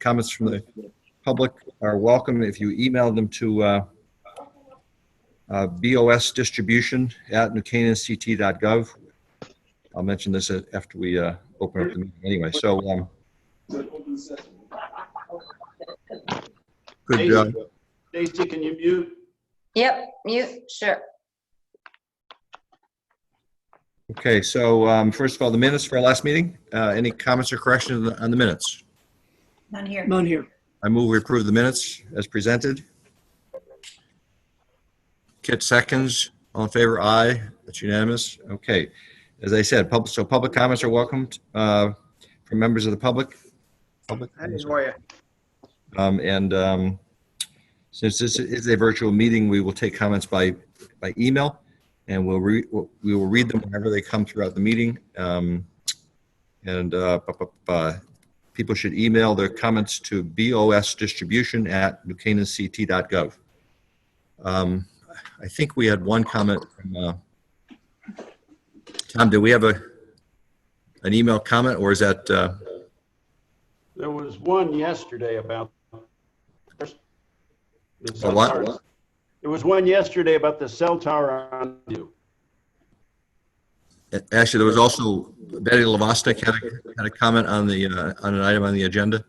comments from the public are welcome if you email them to bosdistribution@newcanaanct.gov. I'll mention this after we open up the meeting anyway. So Stacy, can you mute? Yep, mute, sure. okay, so first of all, the minutes for our last meeting. Any comments or corrections on the minutes? None here. None here. I move we approve the minutes as presented. Kit seconds. All in favor? Aye. That's unanimous. Okay. As I said, public comments are welcomed from members of the public. Hey, how are you? Since this is a virtual meeting, we will take comments by email, and we will read them whenever they come throughout the meeting. People should email their comments to bosdistribution@newcanaanct.gov. I think we had one comment from Tom. Do we have an email comment, or is that? There was one yesterday about the cell what? towers. There was one yesterday about the cell tower on you. Actually, there was also Betty Lavostek had a comment on the on an item on the agenda.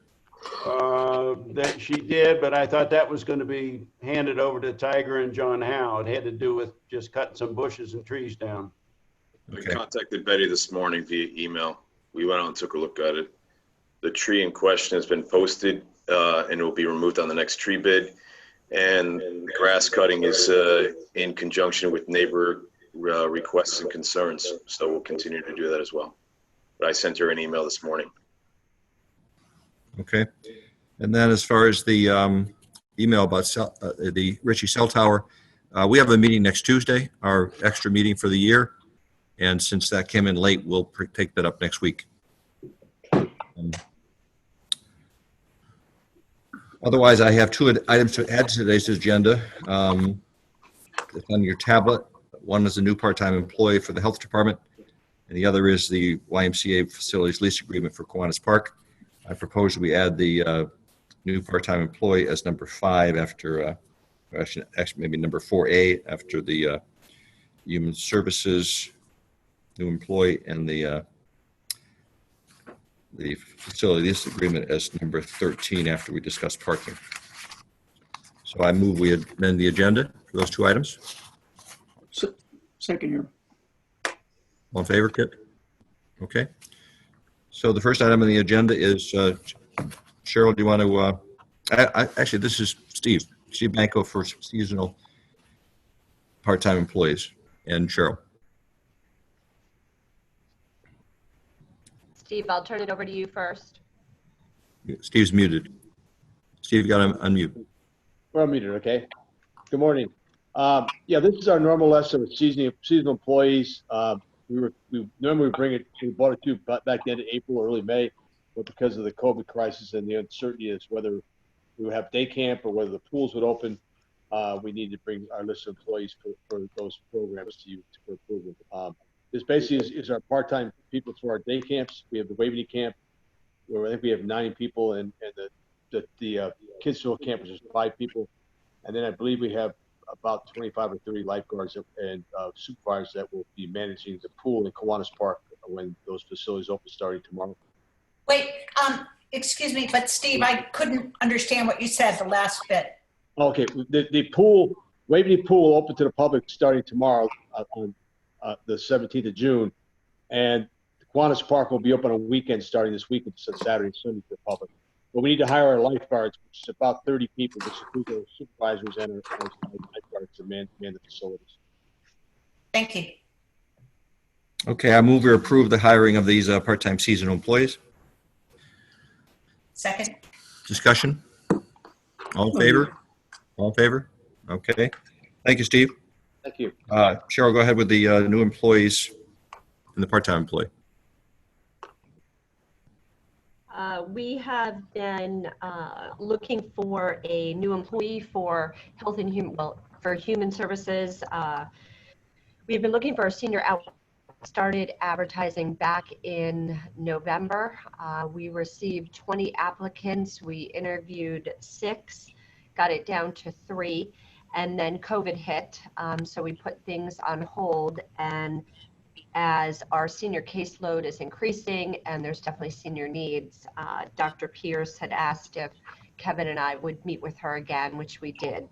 That she did, but I thought that was going to be handed over to Tiger and John Howe. It had to do with just cutting some bushes and trees down. Okay. I contacted Betty this morning via email. We went out and took a look at it. The tree in question has been posted and it will be removed on the next tree bid. And the grass cutting is in conjunction with neighbor requests and concerns. So we'll continue to do that as well. But I sent her an email this morning. Okay. And then as far as the email about the Ritchie Cell Tower, we have a meeting next Tuesday, our extra meeting for the year. And since that came in late, we'll take that up next week. Otherwise, I have two items to add to today's agenda. It's on your tablet. One is a new part-time employee for the health department, and the other is the YMCA facilities lease agreement for Kiwanis Park. I propose we add the new part-time employee as number 5 after, actually maybe number 4A after the human services new employee and the facility lease agreement as number 13 after we discuss parking. So I move we amend the agenda for those two items. Second here. All in favor, Kit? Okay. So the first item on the agenda is, Cheryl, do you want to, actually, this is Steve Banco for seasonal part-time employees, and Cheryl. Steve, I'll turn it over to you first. Steve's muted. Steve, you got to unmute. We're unmuted, okay. Good morning. Yeah, this is our normal list of seasonal employees. We normally bring it, we bought it to back the end of April or early May, but because of the COVID crisis and the uncertainty as whether we would have day camp or whether the pools would open, we need to bring our list of employees for those programs to you for approval. This basically is our part-time people for our day camps. We have the Waveney camp, where I think we have 9 people, and the Kidsville camp is just 5 people. And then I believe we have about 25 or 30 lifeguards and supervisors that will be managing the pool in Kiwanis Park when those facilities open starting tomorrow. Wait, excuse me, but Steve, I couldn't understand what you said, the last bit. Okay, the pool, Waveney Pool will open to the public starting tomorrow on the 17th of June. And Kiwanis Park will be open on weekends starting this weekend, so Saturday and Sunday to the public. But we need to hire our lifeguards, which is about 30 people, which includes our supervisors and our lifeguards to man the facilities. Thank you. Okay, I move we approve the hiring of these part-time seasonal employees. Second. Discussion? All in favor? All in favor? Okay. Thank you, Steve. Thank you. Cheryl, go ahead with the new employees and the part-time employee. We have been looking for a new employee for health and human services. We've been looking for a senior started advertising back in November. We received 20 applicants. We interviewed 6, got it down to 3, and then COVID hit. So we put things on hold, and as our senior caseload is increasing and there's definitely senior needs, Dr. Pierce had asked if Kevin and I would meet with her again, which we did.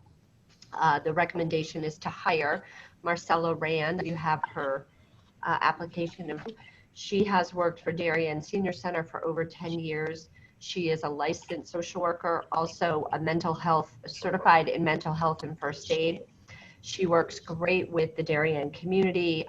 The recommendation is to hire Marcella Rand. You have her application. She has worked for Darien Senior Center for over 10 years. She is a licensed social worker, also a mental health, certified in mental health and first aid. She works great with the Darien community.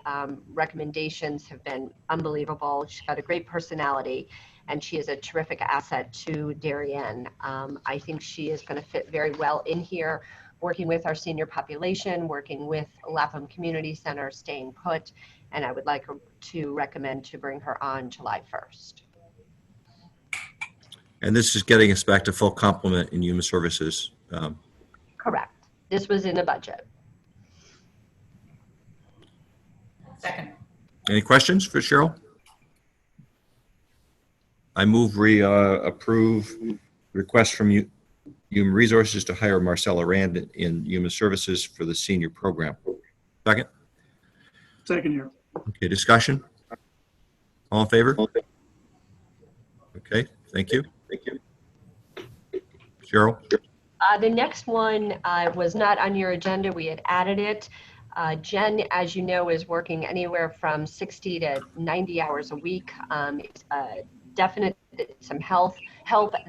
Recommendations have been unbelievable. She's got a great personality, and she is a terrific asset to Darien. I think she is going to fit very well in here, working with our senior population, working with Lapham Community Center, staying put, and I would like to recommend to bring her on July 1st. And this is getting us back to full complement in human services. Correct. This was in the budget. Second. Any questions for Cheryl? I move we approve request from Human Resources to hire Marcella Rand in Human Services for the senior program. Second? Second here. Okay, discussion? All in favor? Okay, thank you. Thank you. Cheryl? The next one was not on your agenda. We had added it. Jen, as you know, is working anywhere from 60 to 90 hours a week. It's definite some help.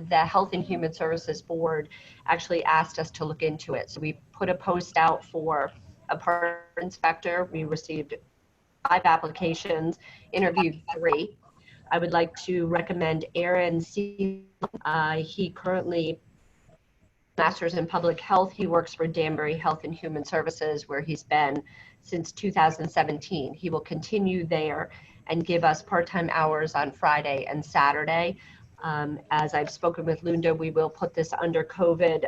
The Health and Human Services Board actually asked us to look into it. So we put a post out for a park inspector. We received 5 applications, interviewed 3. I would like to recommend Aaron C. He currently Master's in Public Health. He works for Danbury Health and Human Services, where he's been since 2017. He will continue there and give us part-time hours on Friday and Saturday. As I've spoken with Lunda, we will put this under COVID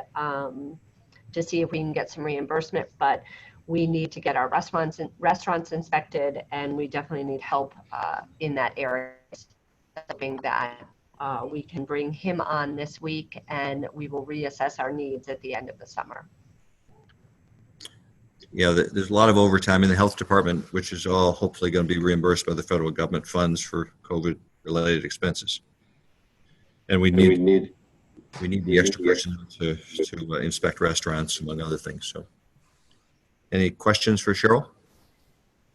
to see if we can get some reimbursement, but we need to get our restaurants inspected, and we definitely need help in that area. Hoping that we can bring him on this week, and we will reassess our needs at the end of the summer. Yeah, there's a lot of overtime in the health department, which is all hopefully going to be reimbursed by the federal government funds for COVID-related expenses. And we need the extra person to inspect restaurants, among other things. So, any questions for Cheryl?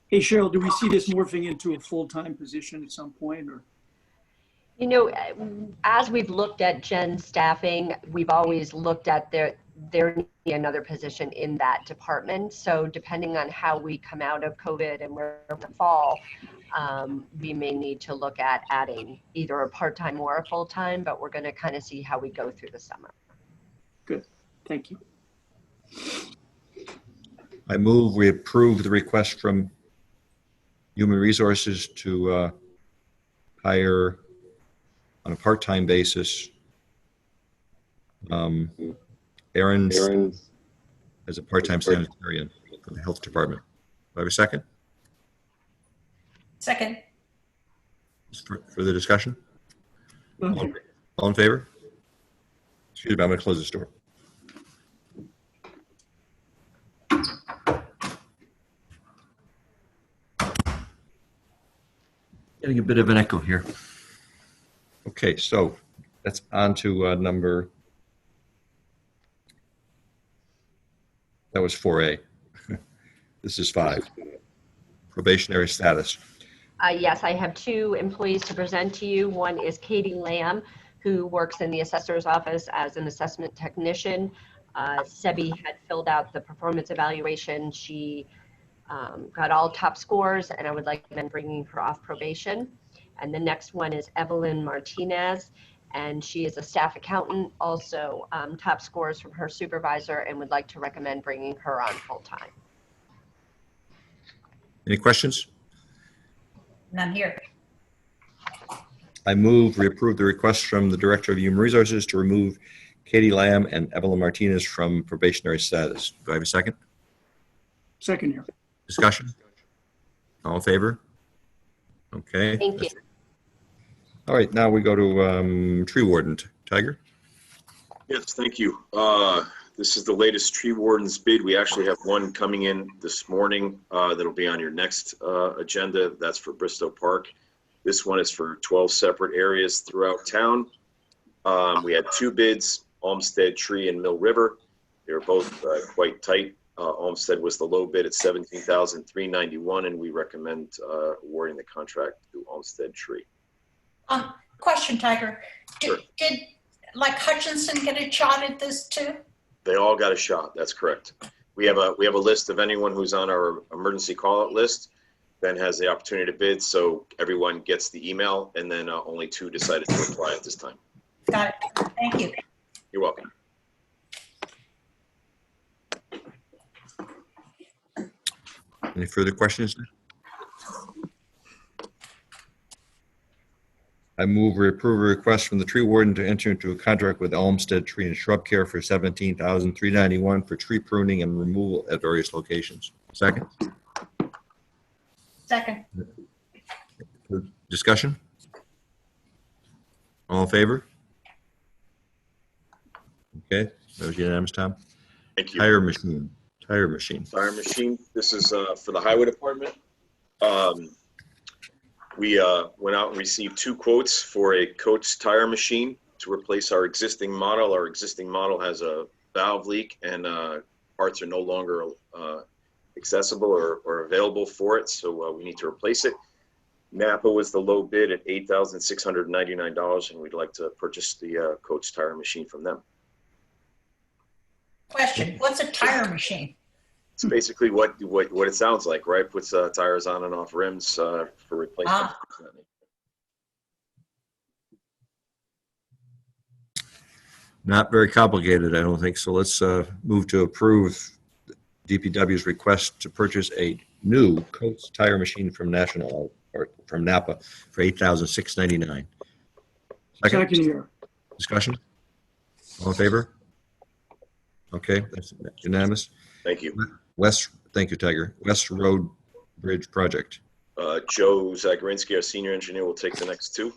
Hey, Cheryl, do we see this morphing into a full-time position at some point, or? You know, as we've looked at Gen's staffing, we've always looked at there needs to be another position in that department. So depending on how we come out of COVID and where we fall, we may need to look at adding either a part-time or a full-time, but we're going to kind of see how we go through the summer. Good, thank you. I move we approve the request from Human Resources to hire on a part-time basis Aaron as a part-time sanitarian for the health department. Do I have a second? Second. For the discussion? All in favor? Excuse me, I'm going to close this door. Getting a bit of an echo here. Okay, so that's on to number, that was 4A. This is 5. Probationary status. Yes, I have 2 employees to present to you. One is Katie Lamb, who works in the assessor's office as an assessment technician. Sebi had filled out the performance evaluation. She got all top scores, and I would like them bringing her off probation. And the next one is Evelyn Martinez, and she is a staff accountant, also top scores from her supervisor, and would like to recommend bringing her on full-time. Any questions? None here. I move we approve the request from the Director of Human Resources to remove Katie Lamb and Evelyn Martinez from probationary status. Do I have a second? Second here. Discussion? All in favor? Okay. Thank you. All right, now we go to tree warden. Tiger? Yes, thank you. This is the latest tree warden's bid. We actually have one coming in this morning that'll be on your next agenda. That's for Bristow Park. This one is for 12 separate areas throughout town. We had two bids, Olmsted Tree and Mill River. They were both quite tight. Olmsted was the low bid at $17,391, and we recommend awarding the contract to Olmsted Tree. Question, Tiger. Sure. Did like Hutchinson get a shot at this too? They all got a shot. That's correct. We have a list of anyone who's on our emergency call-out list. Then has the opportunity to bid, so everyone gets the email, and then only two decided to apply at this time. Got it. Thank you. You're welcome. Any further questions? I move we approve a request from the tree warden to enter into a contract with Olmsted Tree and Shrub Care for $17,391 for tree pruning and removal at various locations. Second? Second. Discussion? All in favor? Okay, that was unanimous, Tom. Thank you. Tire machine. Tire machine. Tire machine. This is for the highway department. We went out and received two quotes for a Coates tire machine to replace our existing model. Our existing model has a valve leak, and parts are no longer accessible or available for it, so we need to replace it. Napa was the low bid at $8,699, and we'd like to purchase the Coates tire machine from them. Question. What's a tire machine? It's basically what it sounds like, right? Puts tires on and off rims for replacement. Not very complicated, I don't think. So let's move to approve DPW's request to purchase a new Coates tire machine from from Napa for $8,699. Second here. Discussion? All in favor? Okay, that's unanimous. Thank you. Thank you, Tiger. West Road Bridge Project. Joe Zagorinsky, our senior engineer, will take the next two.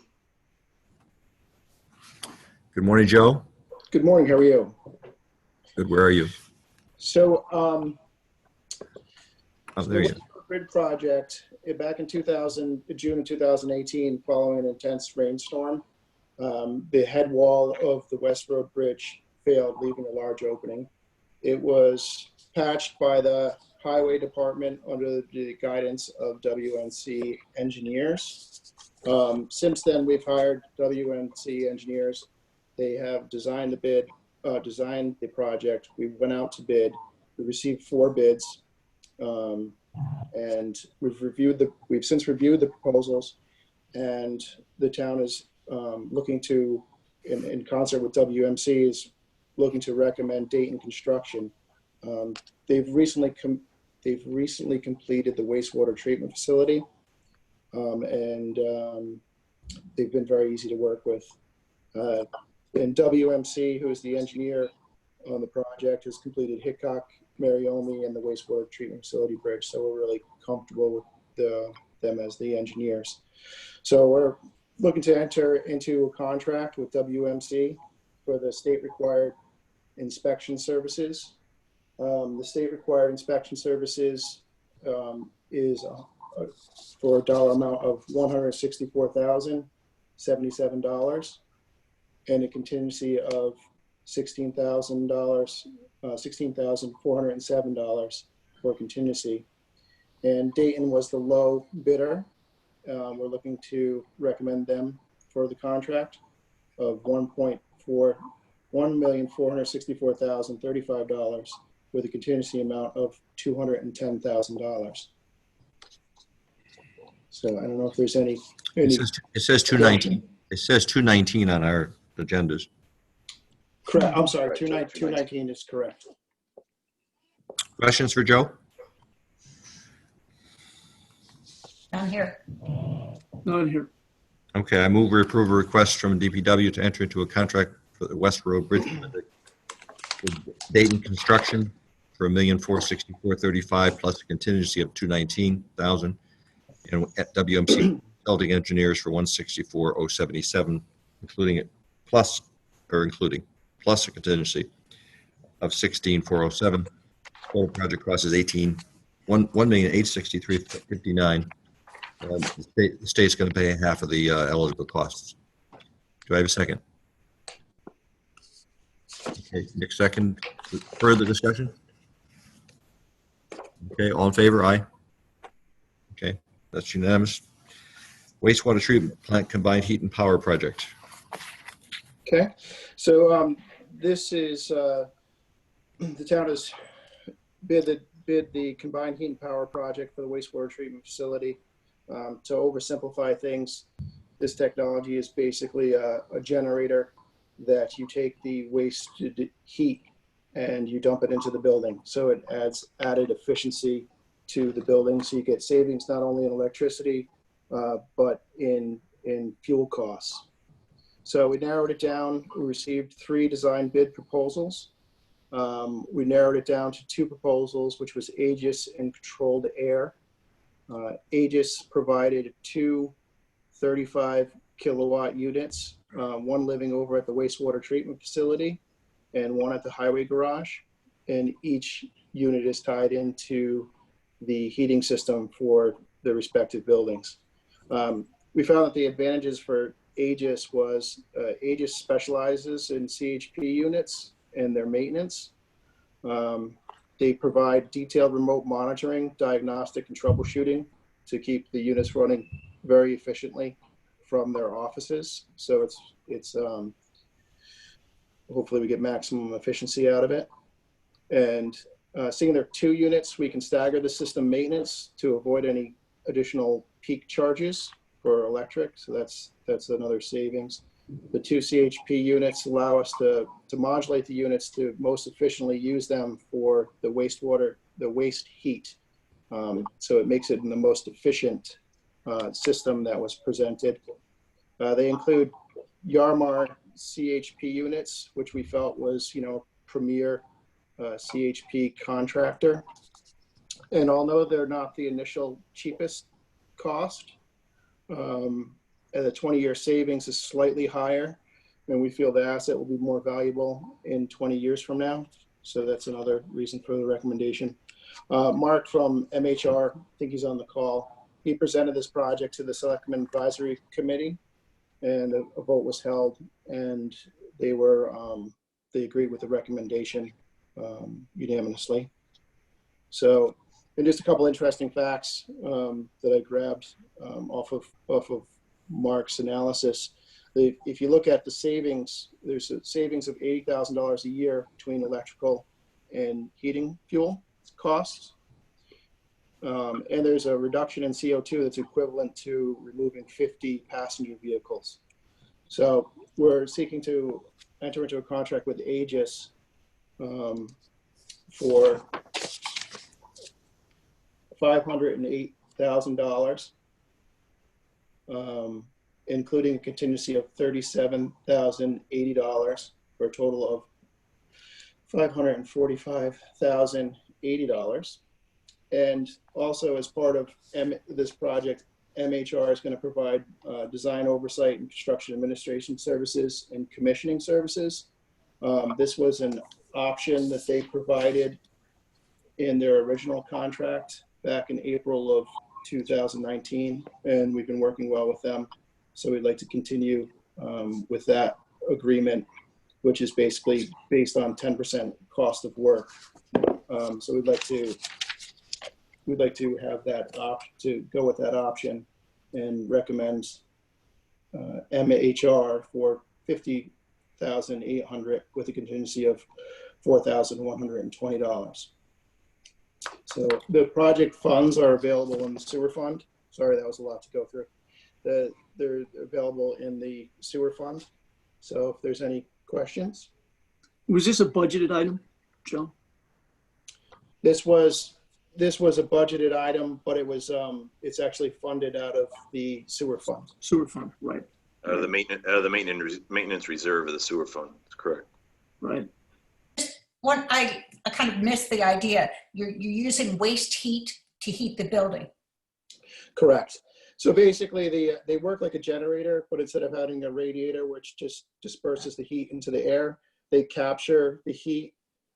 Good morning, Joe. Good morning. How are you? Good. Where are you? So, Oh, there you the are. grid project back in June of 2018, following an intense rainstorm, the head wall of the West Road Bridge failed, leaving a large opening. It was patched by the highway department under the guidance of WNC engineers. Since then, we've hired WNC engineers. They have designed the project. We went out to bid. We received 4 bids, and we've since reviewed the proposals, and the town is looking to, in concert with WMC, is looking to recommend Dayton Construction. They've recently completed the wastewater treatment facility, and they've been very easy to work with. And WMC, who is the engineer on the project, has completed Hickok, Mariomi, and the wastewater treatment facility bridge. So we're really comfortable with them as the engineers. So we're looking to enter into a contract with WMC for the state-required inspection services. The state-required inspection services is for a dollar amount of $164,077, and a contingency of $16,407 for contingency. And Dayton was the low bidder. We're looking to recommend them for the contract of $1,464,035 with a contingency amount of $210,000. So I don't know if there's any. It says 219. It says 219 on our agendas. Correct. I'm sorry. Right, 219 is correct. Questions for Joe? Down here. None here. Okay, I move we approve a request from DPW to enter into a contract for the West Road Bridge project with Dayton Construction for $1,464,35 plus a contingency of $219,000, and at WMC consulting engineers for 164,077, including it plus a contingency of 16,407. Total project cost is 1,863,59. The state's going to pay half of the eligible costs. Do I have a second? Okay, Nick, second. Further discussion? Okay, all in favor? Aye. Okay, that's unanimous. Wastewater treatment plant combined heat and power project. Okay, so this is, the town has bid the combined heat and power project for the wastewater treatment facility. To oversimplify things, this technology is basically a generator that you take the wasted heat and you dump it into the building. So it adds added efficiency to the building. So you get savings not only in electricity, but in fuel costs. So we narrowed it down. We received 3 design bid proposals. We narrowed it down to 2 proposals, which was Aegis and Controlled Air. Aegis provided 2 35 kilowatt units, one living over at the wastewater treatment facility and one at the highway garage. And each unit is tied into the heating system for the respective buildings. We found that the advantages for Aegis was Aegis specializes in CHP units and their maintenance. They provide detailed remote monitoring, diagnostic, and troubleshooting to keep the units running very efficiently from their offices. So it's hopefully we get maximum efficiency out of it. And seeing there are 2 units, we can stagger the system maintenance to avoid any additional peak charges for electric. So that's another savings. The 2 CHP units allow us to modulate the units to most efficiently use them for the wastewater, the waste heat. So it makes it in the most efficient system that was presented. They include Yarmar CHP units, which we felt was, premier CHP contractor. And although they're not the initial cheapest cost, the 20-year savings is slightly higher, and we feel the asset will be more valuable in 20 years from now. So that's another reason for the recommendation. Mark from MHR, I think he's on the call. He presented this project to the Selectmen Advisory Committee, and a vote was held, and they agreed with the recommendation unanimously. So, and just a couple interesting facts that I grabbed off of Mark's analysis. If you look at the savings, there's a savings of $80,000 a year between electrical and heating fuel costs. And there's a reduction in CO2 that's equivalent to removing 50 passenger vehicles. So we're seeking to enter into a contract with Aegis for $508,000, including a contingency of $37,080 for a total of $545,080. And also, as part of this project, MHR is going to provide design oversight and construction administration services and commissioning services. This was an option that they provided in their original contract back in April of 2019, and we've been working well with them. So we'd like to continue with that agreement, which is basically based on 10% cost of work. So we'd like to have that to go with that option and recommend MHR for $50,800 with a contingency of $4,120. So the project funds are available in the sewer fund. Sorry, that was a lot to go through. They're available in the sewer fund. So if there's any questions. Was this a budgeted item, Joe? This was a budgeted item, but it was it's actually funded out of the sewer fund. Sewer fund, right. Out of the maintenance reserve of the sewer fund. That's correct. Right. I kind of missed the idea. You're using waste heat to heat the building. Correct. So basically, they work like a generator, but instead of having a radiator, which just disperses the heat into the air, they capture the heat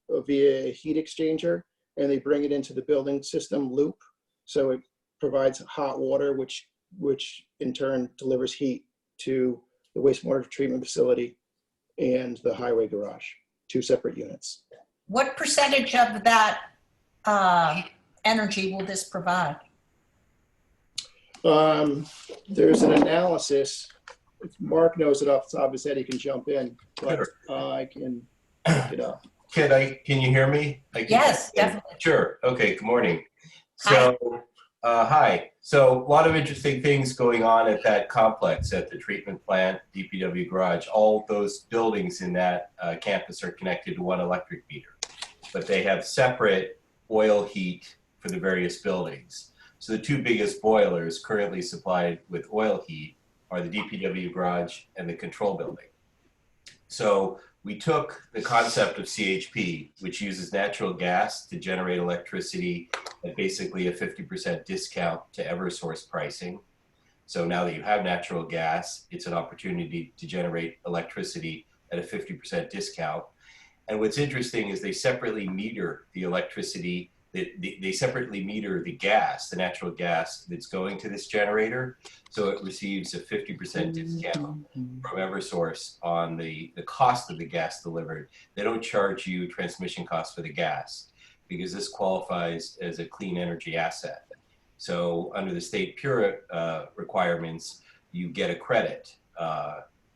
via a heat exchanger, and they bring it into the building system loop. So it provides hot water, which in turn delivers heat to the wastewater treatment facility and the highway garage, 2 separate units. What percentage of that energy will this provide? There's an analysis. If Mark knows it off the top of his head, he can jump in, but I can look it up. Can you hear me? Yes, definitely. Sure. Okay. Good morning. So, hi. So, a lot of interesting things going on at that complex, at the treatment plant, DPW garage. All those buildings in that campus are connected to one electric meter, but they have separate oil heat for the various buildings. So the 2 biggest boilers currently supplied with oil heat are the DPW garage and the control building. So we took the concept of CHP, which uses natural gas to generate electricity at basically a 50% discount to Eversource pricing. So now that you have natural gas, it's an opportunity to generate electricity at a 50% discount. And what's interesting is they separately meter the electricity. They separately meter the gas, the natural gas that's going to this generator. So it receives a 50% discount from Eversource on the cost of the gas delivered. They don't charge you transmission costs for the gas because this qualifies as a clean energy asset. So under the state PURA requirements, you get a credit,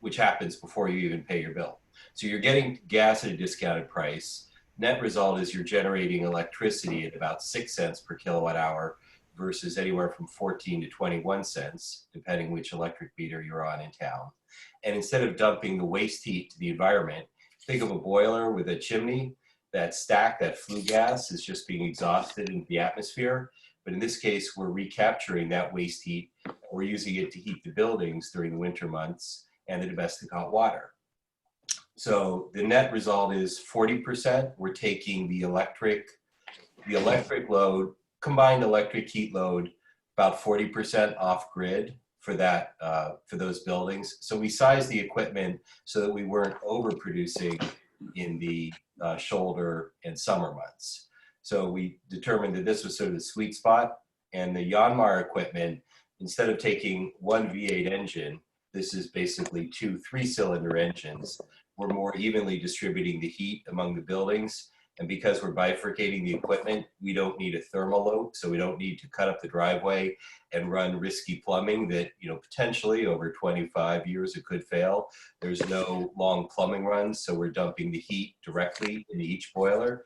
which happens before you even pay your bill. So you're getting gas at a discounted price. Net result is you're generating electricity at about 6 cents per kilowatt hour versus anywhere from 14 to 21 cents, depending which electric meter you're on in town. And instead of dumping the waste heat to the environment, think of a boiler with a chimney. That stack, that flue gas, is just being exhausted into the atmosphere. But in this case, we're recapturing that waste heat. We're using it to heat the buildings during the winter months and the domestic hot water. So the net result is 40%. We're taking the electric load, combined electric heat load, about 40% off grid for that, for those buildings. So we sized the equipment so that we weren't overproducing in the shoulder and summer months. So we determined that this was sort of the sweet spot. And the Yanmar equipment, instead of taking one V8 engine, this is basically 2 3-cylinder engines. We're more evenly distributing the heat among the buildings. And because we're bifurcating the equipment, we don't need a thermal loop. So we don't need to cut up the driveway and run risky plumbing that, potentially over 25 years it could fail. There's no long plumbing runs. So we're dumping the heat directly into each boiler,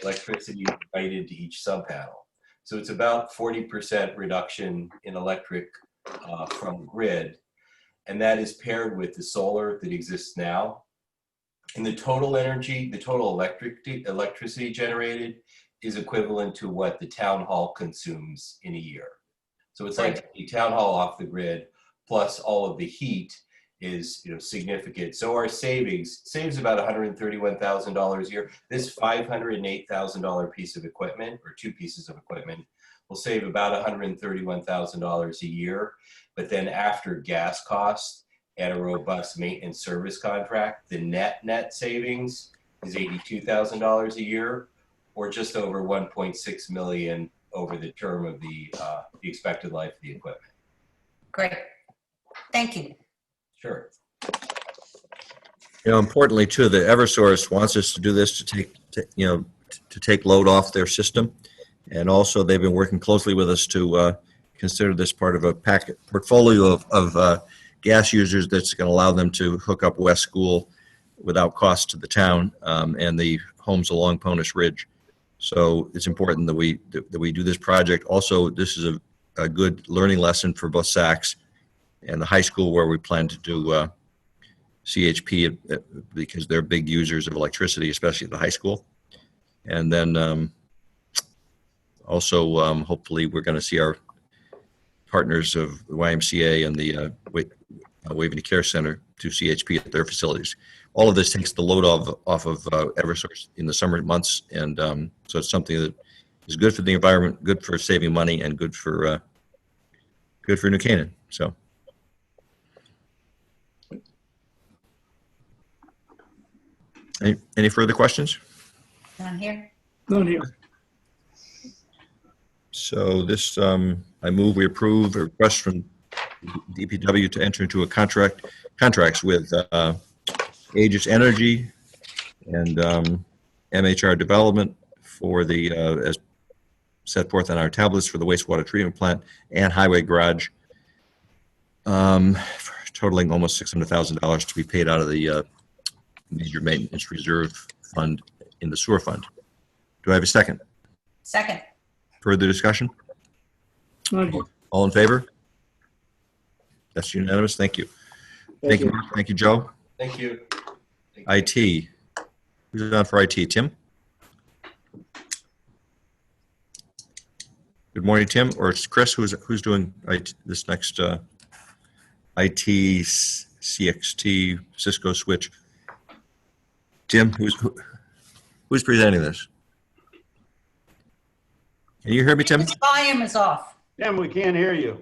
electricity right into each sub panel. So it's about 40% reduction in electric from grid. And that is paired with the solar that exists now. And the total energy, the total electricity generated is equivalent to what the town hall consumes in a year. So it's like the town hall off the grid plus all of the heat is significant. So our saves about $131,000 a year. This $508,000 piece of equipment, or 2 pieces of equipment, will save about $131,000 a year. But then after gas costs and a robust maintenance service contract, the net savings is $82,000 a year, or just over $1.6 million over the term of the expected life of the equipment. Great. Thank you. Sure. Importantly too, the Eversource wants us to do this to take load off their system. And also they've been working closely with us to consider this part of a portfolio of gas users that's going to allow them to hook up West School without cost to the town and the homes along Ponish Ridge. So it's important that we do this project. Also, this is a good learning lesson for both Saks and the high school, where we plan to do CHP because they're big users of electricity, especially at the high school. And then also, hopefully, we're going to see our partners of the YMCA and the Waveney Care Center do CHP at their facilities. All of this takes the load off of Eversource in the summer months, and so it's something that is good for the environment, good for saving money, and good for good for New Canaan. So. Any further questions? Down here. None here. So this, I move we approve a request from DPW to enter into a contracts with Aegis Energy and MHR Development for the, as set forth on our tablets, for the wastewater treatment plant and highway garage, totaling almost $600,000 to be paid out of the major maintenance reserve fund in the sewer fund. Do I have a second? Second. Further discussion? None here. All in favor? That's unanimous. Thank you. Thank you, Mark. Thank you, Joe. Thank you. IT. Who's on for IT? Tim? Good morning, Tim. Or it's Chris who's doing this next IT CXT Cisco switch. Tim, who's presenting this? Can you hear me, Tim? His volume is off. Tim, we can't hear you.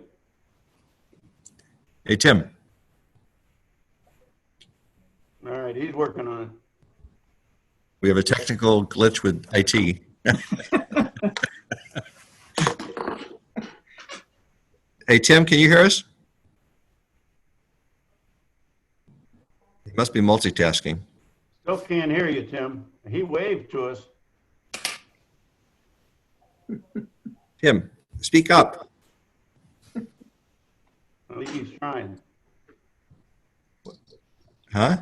Hey, Tim. All right, he's working on it. We have a technical glitch with IT. Hey, Tim, can you hear us? He must be multitasking. Still can't hear you, Tim. He waved to us. Tim, speak up. I think he's trying. Huh?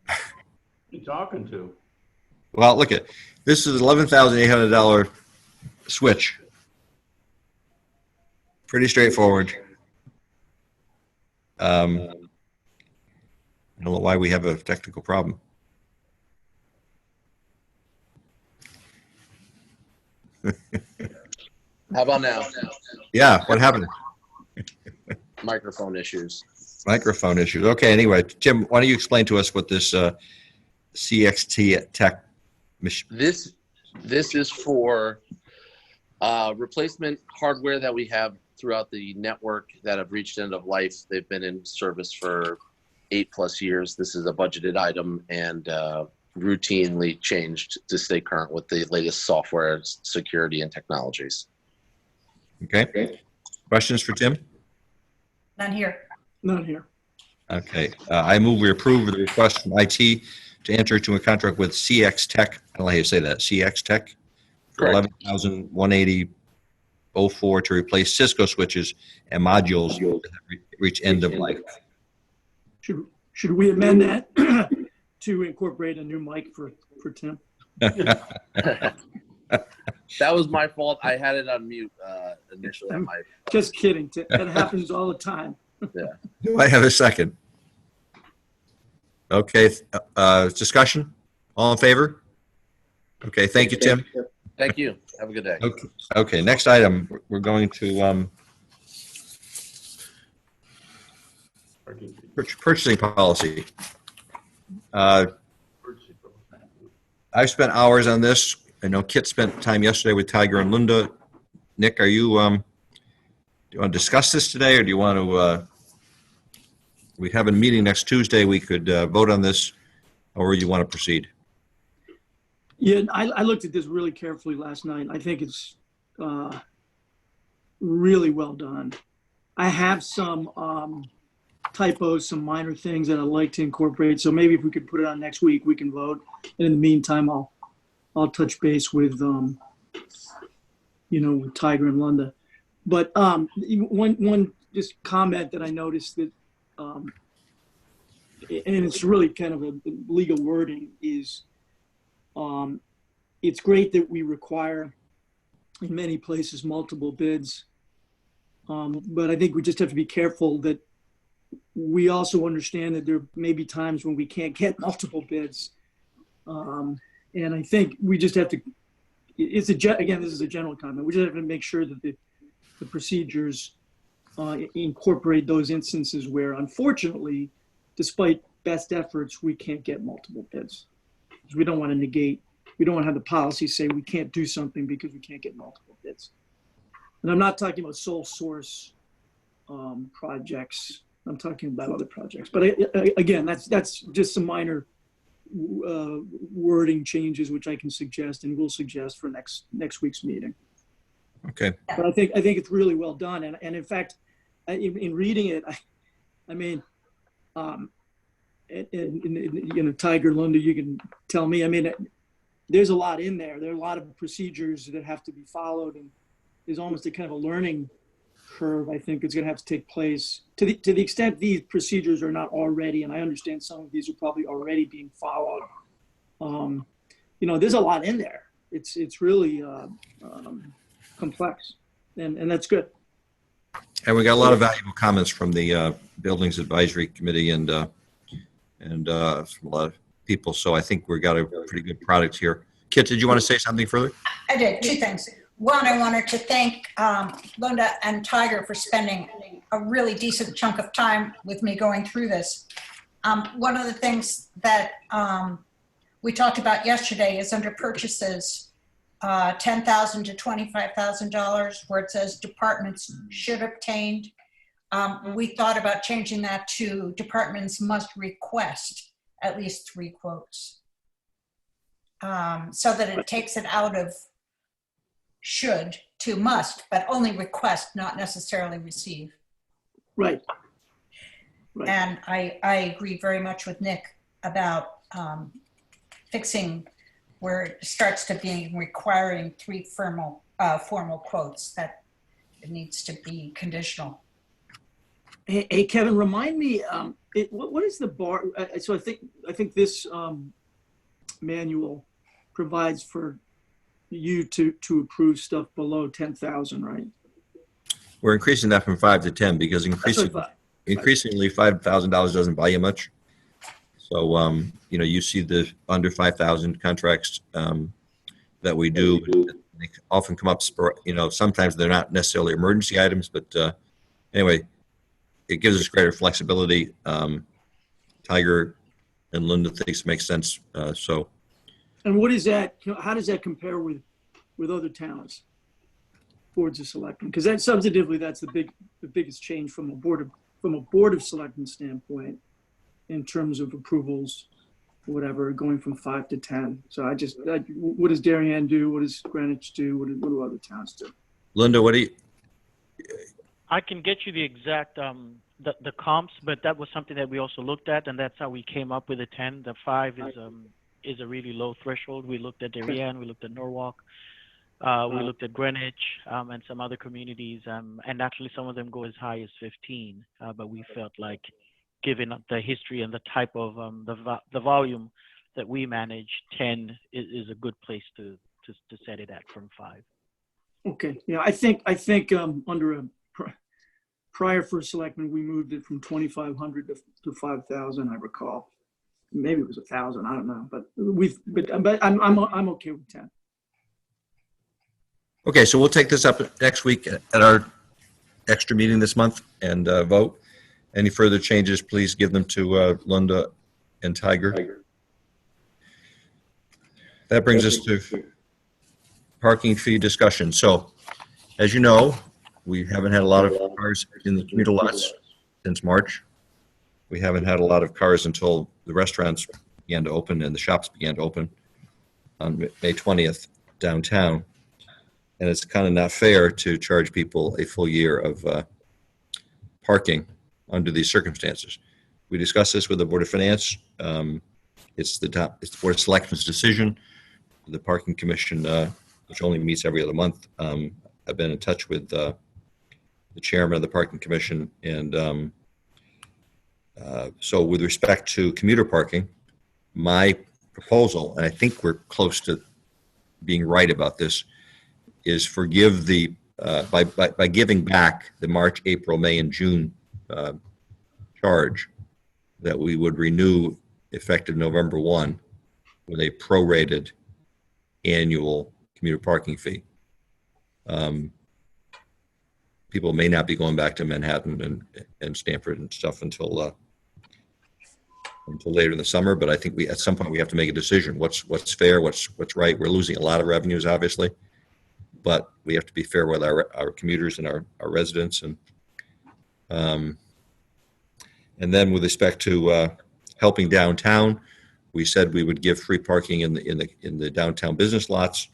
Who's he talking to? Well, look at this is $11,800 switch. Pretty straightforward. I don't know why we have a technical problem. How about now? Yeah, what happened? Microphone issues. Microphone issues. Okay, anyway, Tim, why don't you explain to us what this CXT Tech machine? This is for replacement hardware that we have throughout the network that have reached end of life. They've been in service for 8+ years. This is a budgeted item and routinely changed to stay current with the latest software, security, and technologies. Okay. Questions for Tim? None here. None here. Okay. I move we approve the request from IT to enter into a contract with CX Tech. I don't know how you say that. CX Tech for Correct. $11,180.04 to replace Cisco switches and modules that reach end of life. Should we amend that to incorporate a new mic for Tim? That was my fault. I had it on mute initially. Just kidding. That happens all the time. Do I have a second? Okay. Discussion? All in favor? Okay. Thank you, Tim. Thank you. Have a good day. Okay. Next item, we're going to purchasing policy. I've spent hours on this. I know Kit spent time yesterday with Tiger and Linda. Nick, are you, do you want to discuss this today, or do you want to, we have a meeting next Tuesday. We could vote on this, or you want to proceed? Yeah, I looked at this really carefully last night. I think it's really well done. I have some typos, some minor things that I'd like to incorporate. So maybe if we could put it on next week, we can vote. And in the meantime, I'll touch base with, with Tiger and Linda. But one just comment that I noticed that, and it's really kind of a legal wording, is it's great that we require in many places multiple bids. But I think we just have to be careful that we also understand that there may be times when we can't get multiple bids. And I think we just have to, again, this is a general comment. We just have to make sure that the procedures incorporate those instances where, unfortunately, despite best efforts, we can't get multiple bids. Because we don't want to negate, we don't want to have the policy say we can't do something because we can't get multiple bids. And I'm not talking about sole source projects. I'm talking about other projects. But again, that's just some minor wording changes, which I can suggest and will suggest for next week's meeting. Okay. But I think it's really well done. And in fact, in reading it, I mean, you know, Tiger, Linda, you can tell me, I mean, there's a lot in there. There are a lot of procedures that have to be followed, and there's almost a kind of a learning curve, I think, is going to have to take place to the extent these procedures are not already, and I understand some of these are probably already being followed. You know, there's a lot in there. It's really complex, and that's good. And we got a lot of valuable comments from the Buildings Advisory Committee and from a lot of people. So I think we got a pretty good product here. Kit, did you want to say something further? I did, two things. One, I wanted to thank Linda and Tiger for spending a really decent chunk of time with me going through this. One of the things that we talked about yesterday is under purchases, $10,000 to $25,000, where it says departments should obtain. We thought about changing that to departments must request at least 3 quotes, so that it takes it out of should to must, but only request, not necessarily receive. Right. And I agree very much with Nick about fixing where it starts to be requiring 3 formal quotes, that it needs to be conditional. Hey, Kevin, remind me, what is the bar? So I think this manual provides for you to approve stuff below 10,000, right? We're increasing that from 5 to 10 because increasingly $5,000 doesn't buy you much. So, you know, you see the under 5,000 contracts that we do. They often come up, you know, sometimes they're not necessarily emergency items, but anyway, it gives us greater flexibility. Tiger and Linda thinks it makes sense. And what is that? How does that compare with other towns, boards of selectmen? Because that substantively, that's the biggest change from a board of selectmen standpoint in terms of approvals, whatever, going from 5 to 10. So what does Darien do? What does Greenwich do? What do other towns do? Linda, what do you? I can get you the exact the comps, but that was something that we also looked at, and that's how we came up with the 10. The 5 is a really low threshold. We looked at Darien, we looked at Norwalk, we looked at Greenwich, and some other communities, and actually some of them go as high as 15. But we felt like, given the history and the type of the volume that we manage, 10 is a good place to set it at from 5. Okay, yeah, I think under a prior first selectman, we moved it from 2,500 to 5,000. I recall, maybe it was 1,000. I don't know, but I'm okay with 10. Okay, so we'll take this up next week at our extra meeting this month and vote. Any further changes, please give them to Linda and Tiger. That brings us to parking fee discussion. So, as you know, we haven't had a lot of cars in the commuter lots since March. We haven't had a lot of cars until the restaurants began to open and the shops began to open on May 20th downtown. And it's kind of not fair to charge people a full year of parking under these circumstances. We discussed this with the Board of Finance. It's the Board of Selectmen's decision. The Parking Commission, which only meets every other month, I've been in touch with the chairman of the Parking Commission. And so with respect to commuter parking, my proposal, and I think we're close to being right about this, is forgive by giving back the March, April, May, and June charge, that we would renew effective November 1 with a prorated annual commuter parking fee. People may not be going back to Manhattan and Stamford and stuff until later in the summer, but I think at some point we have to make a decision. What's fair? What's right? We're losing a lot of revenues, obviously, but we have to be fair with our commuters and our residents. And then with respect to helping downtown, we said we would give free parking in the downtown business lots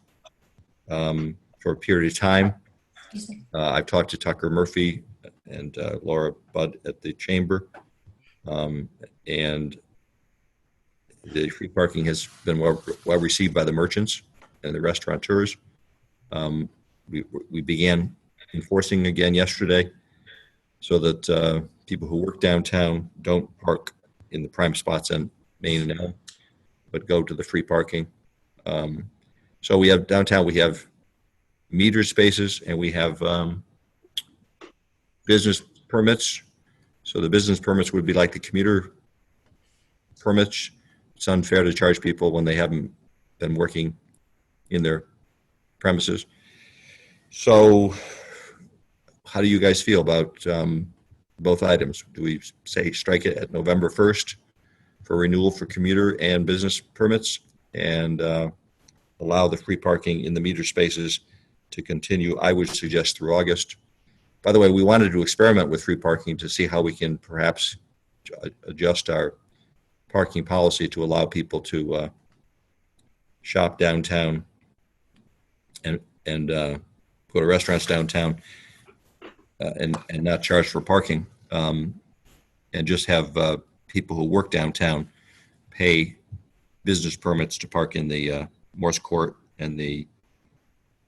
for a period of time. I've talked to Tucker Murphy and Laura Budd at the chamber, and the free parking has been well received by the merchants and the restaurateurs. We began enforcing again yesterday, so that people who work downtown don't park in the prime spots on Main and Elm, but go to the free parking. So we have downtown, we have metered spaces, and we have business permits. So the business permits would be like the commuter permits. It's unfair to charge people when they haven't been working in their premises. So how do you guys feel about both items? Do we say strike it at November 1st for renewal for commuter and business permits, and allow the free parking in the meter spaces to continue? I would suggest through August. By the way, we wanted to experiment with free parking to see how we can perhaps adjust our parking policy to allow people to shop downtown and go to restaurants downtown and not charge for parking, and just have people who work downtown pay business permits to park in the Morse Court and the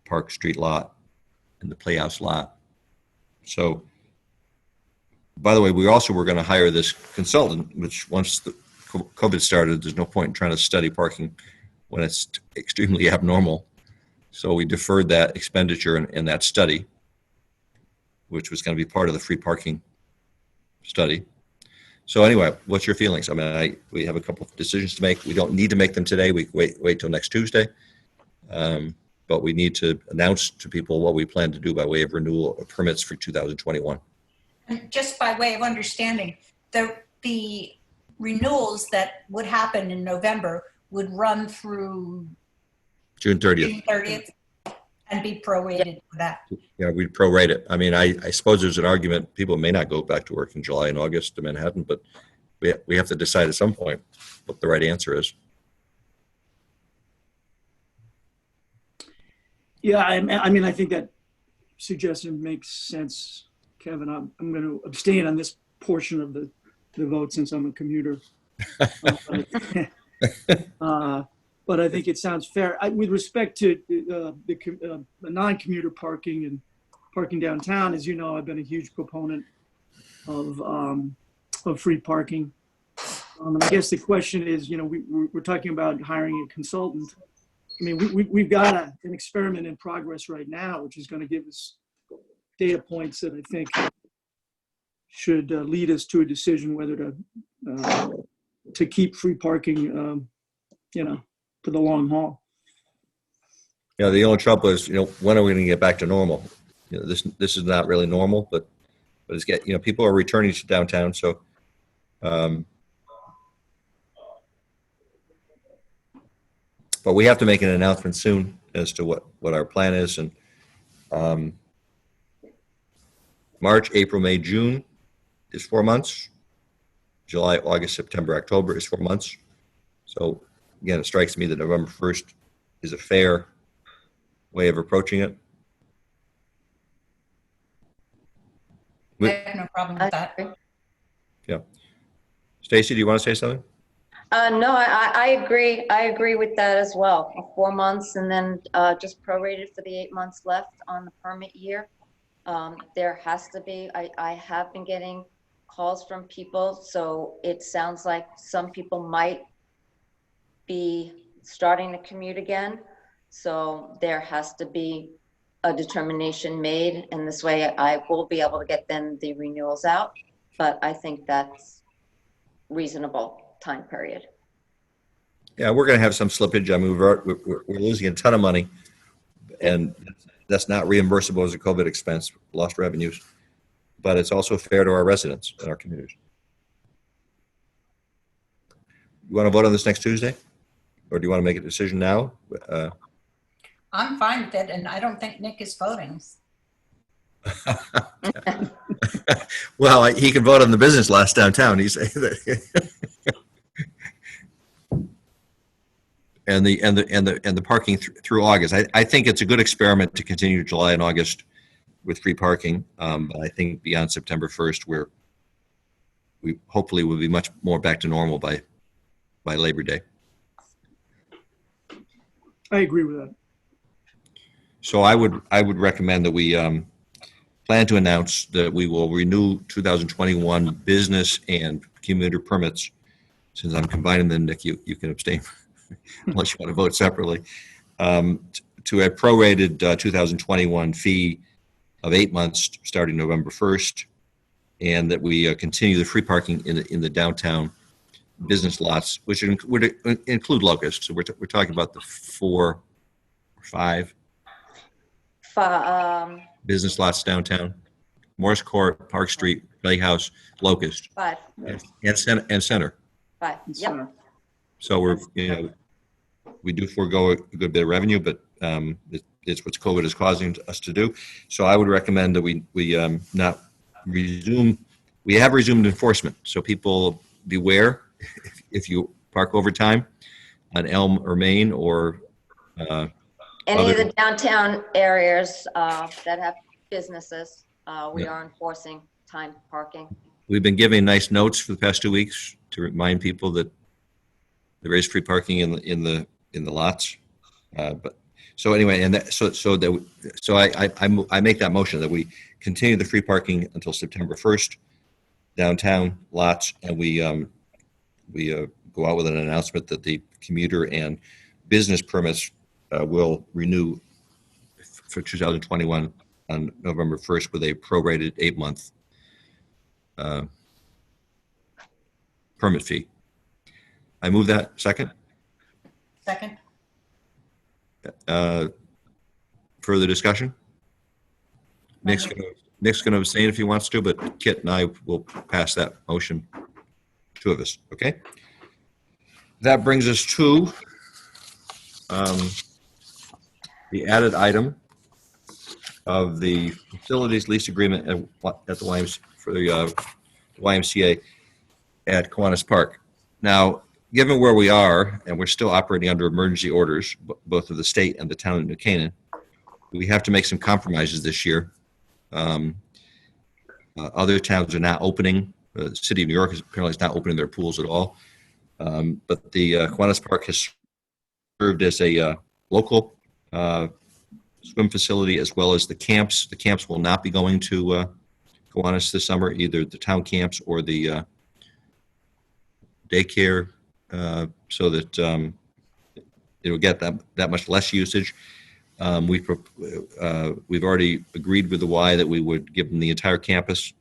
Park Street lot and the Playhouse lot. So, by the way, we also were going to hire this consultant, which once the COVID started, there's no point in trying to study parking when it's extremely abnormal. So we deferred that expenditure in that study, which was going to be part of the free parking study. So anyway, what's your feelings? I mean, we have a couple of decisions to make. We don't need to make them today. We wait till next Tuesday. But we need to announce to people what we plan to do by way of renewal of permits for 2021. And just by way of understanding, the renewals that would happen in November would run through June 30th. June 30th and be prorated for that. Yeah, we'd prorate it. I mean, I suppose there's an argument. People may not go back to work in July and August to Manhattan, but we have to decide at some point what the right answer is. Yeah, I mean, I think that suggestion makes sense, Kevin. I'm going to abstain on this portion of the vote since I'm a commuter. But I think it sounds fair. With respect to the non-commuter parking and parking downtown, as you know, I've been a huge proponent of free parking. And I guess the question is, you know, we're talking about hiring a consultant. I mean, we've got an experiment in progress right now, which is going to give us data points that I think should lead us to a decision whether to keep free parking, you know, for the long haul. Yeah, the only trouble is, you know, when are we going to get back to normal? You know, this is not really normal, but it's people are returning to downtown, so. But we have to make an announcement soon as to what our plan is. And March, April, May, June is 4 months. July, August, September, October is 4 months. So again, it strikes me that November 1st is a fair way of approaching it. I have no problem with that. Yeah. Stacy, do you want to say something? No, I agree. I agree with that as well. 4 months and then just prorated for the 8 months left on the permit year. There has to be, I have been getting calls from people, so it sounds like some people might be starting to commute again. So there has to be a determination made, and this way I will be able to get them the renewals out. But I think that's reasonable time period. Yeah, we're going to have some slippage. I mean, we're losing a ton of money, and that's not reimbursable as a COVID expense, lost revenues, but it's also fair to our residents and our communities. You want to vote on this next Tuesday, or do you want to make a decision now? I'm fine with it, and I don't think Nick is voting. Well, he can vote on the business lots downtown. He's and the parking through August. I think it's a good experiment to continue July and August with free parking. But I think beyond September 1st, we hopefully will be much more back to normal by Labor Day. I agree with that. So I would recommend that we plan to announce that we will renew 2021 business and commuter permits. Since I'm combining them, Nick, you can abstain unless you want to vote separately. To a prorated 2021 fee of 8 months starting November 1st, and that we continue the free parking in the downtown business lots, which would include Locust. So we're talking about the 4 or 5 business lots downtown: Morris Court, Park Street, Playhouse, Locust, 5. and Center. 5. Yep. So we do forego a good bit of revenue, but it's what COVID is causing us to do. So I would recommend that we not resume. We have resumed enforcement, so people beware if you park overtime on Elm or Main or Any of the downtown areas that have businesses, we are enforcing time parking. We've been giving nice notes for the past 2 weeks to remind people that there is free parking in the lots. But so anyway, and I make that motion that we continue the free parking until September 1st, downtown lots, and we go out with an announcement that the commuter and business permits will renew for 2021 on November 1st with a prorated 8-month permit fee. I move that. Second. Second. Further discussion? Nick's going to abstain if he wants to, but Kit and I will pass that motion. 2 of us. Okay. That brings us to the added item of the facilities lease agreement at the YMCA for the YMCA at Kiwanis Park. Now, given where we are, and we're still operating under emergency orders, both of the state and the town of New Canaan, we have to make some compromises this year. Other towns are not opening. The city of New York is apparently not opening their pools at all. But the Kiwanis Park has served as a local swim facility as well as the camps. The camps will not be going to Kiwanis this summer, either the town camps or the daycare, so that it'll get that much less usage. We've already agreed with the Y that we would give them the entire campus,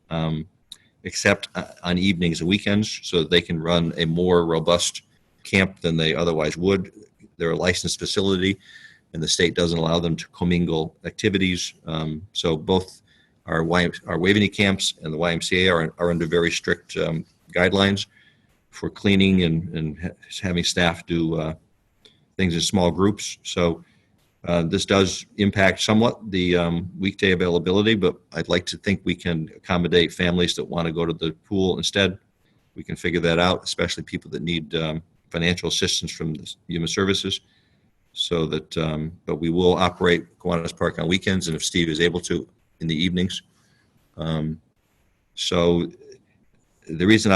except on evenings and weekends, so that they can run a more robust camp than they otherwise would. They're a licensed facility, and the state doesn't allow them to commingle activities. So both our Waveney camps and the YMCA are under very strict guidelines for cleaning and having staff do things in small groups. So this does impact somewhat the weekday availability, but I'd like to think we can accommodate families that want to go to the pool instead. We can figure that out, especially people that need financial assistance from the Human Services. So that, but we will operate Kiwanis Park on weekends, and if Steve is able to, in the evenings. So the reason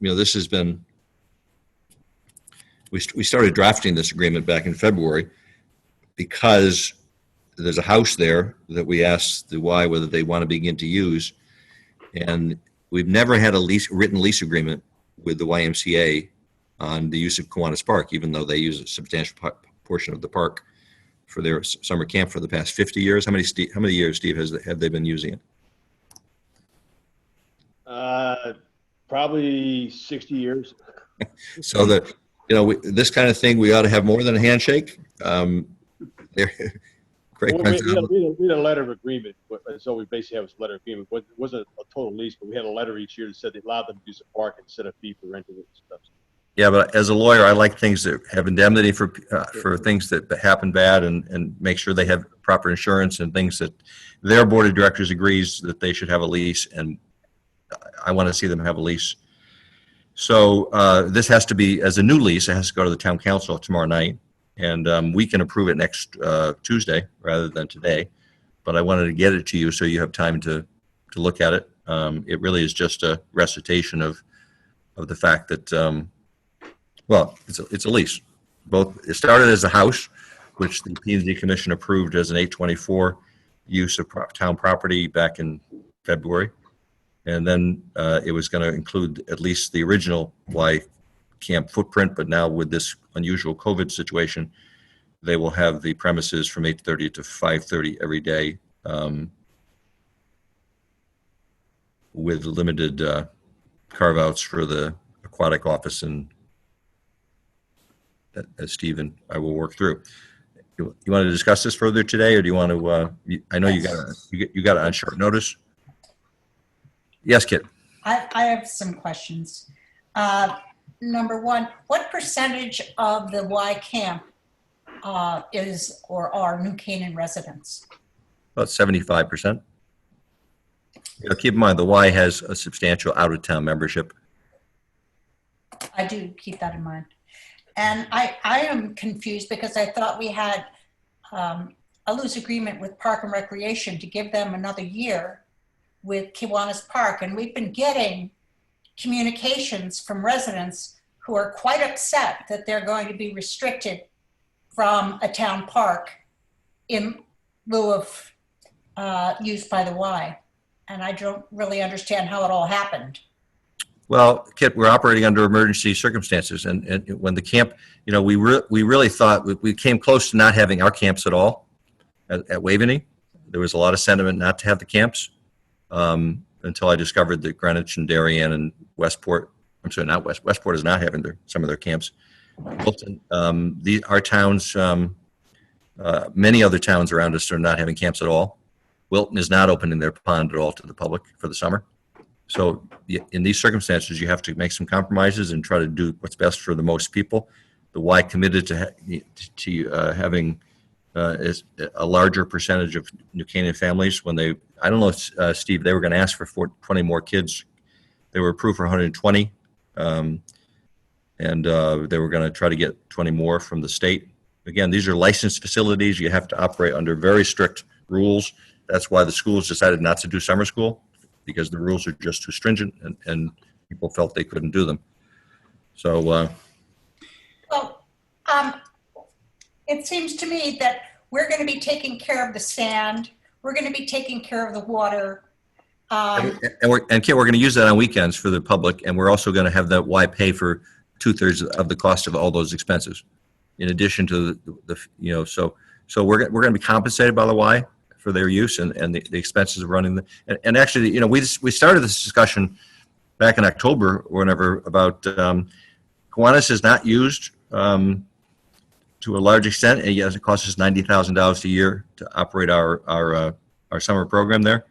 this has been, we started drafting this agreement back in February because there's a house there that we asked the Y whether they want to begin to use, and we've never had a written lease agreement with the YMCA on the use of Kiwanis Park, even though they use a substantial portion of the park for their summer camp for the past 50 years. How many years, Steve, have they been using it? Probably 60 years. So that, this kind of thing, we ought to have more than a handshake. Great. Well, we had a letter of agreement. So we basically have a letter of agreement. It wasn't a total lease, but we had a letter each year that said they allowed them to use the park and set a fee for renting it and stuff. Yeah, but as a lawyer, I like things that have indemnity for things that happen bad, and make sure they have proper insurance, and things that their board of directors agrees that they should have a lease, and I want to see them have a lease. So this has to be, as a new lease, it has to go to the town council tomorrow night, and we can approve it next Tuesday rather than today. But I wanted to get it to you so you have time to look at it. It really is just a recitation of the fact that, well, it's a lease. It started as a house, which the P&Z Commission approved as an 824 use of town property back in February. And then it was going to include at least the original Y camp footprint, but now with this unusual COVID situation, they will have the premises from 8:30 to 5:30 every day, with limited carve-outs for the aquatic office, and as Steve and I will work through. You want to discuss this further today, or do you want to? I know you got it on short notice. Yes, Kit. I have some questions. Number one, what percentage of the Y camp is or are New Canaan residents? About 75%. Keep in mind, the Y has a substantial out-of-town membership. I do keep that in mind. And I am confused because I thought we had a loose agreement with Park and Recreation to give them another year with Kiwanis Park. And we've been getting communications from residents who are quite upset that they're going to be restricted from a town park in lieu of use by the Y. And I don't really understand how it all happened. Well, Kit, we're operating under emergency circumstances, and when the camp, we really thought we came close to not having our camps at all at Waveney. There was a lot of sentiment not to have the camps until I discovered that Greenwich and Darien and Westport, I'm sorry, not Westport is not having some of their camps. Wilton, our towns, many other towns around us are not having camps at all. Wilton is not opening their pond at all to the public for the summer. So in these circumstances, you have to make some compromises and try to do what's best for the most people. The Y committed to having a larger percentage of New Canaan families when I don't know if, Steve, they were going to ask for 20 more kids. They were approved for 120, and they were going to try to get 20 more from the state. Again, these are licensed facilities. You have to operate under very strict rules. That's why the schools decided not to do summer school, because the rules are just too stringent, and people felt they couldn't do them. So, it seems to me that we're going to be taking care of the sand. We're going to be taking care of the water. and we're going to use that on weekends for the public, and we're also going to have that Y pay for 2/3 of the cost of all those expenses, in addition to so we're going to be compensated by the Y for their use and the expenses of running and actually, we started this discussion back in October or whenever about Kiwanis is not used to a large extent, and yes, it costs us $90,000 a year to operate our summer program there.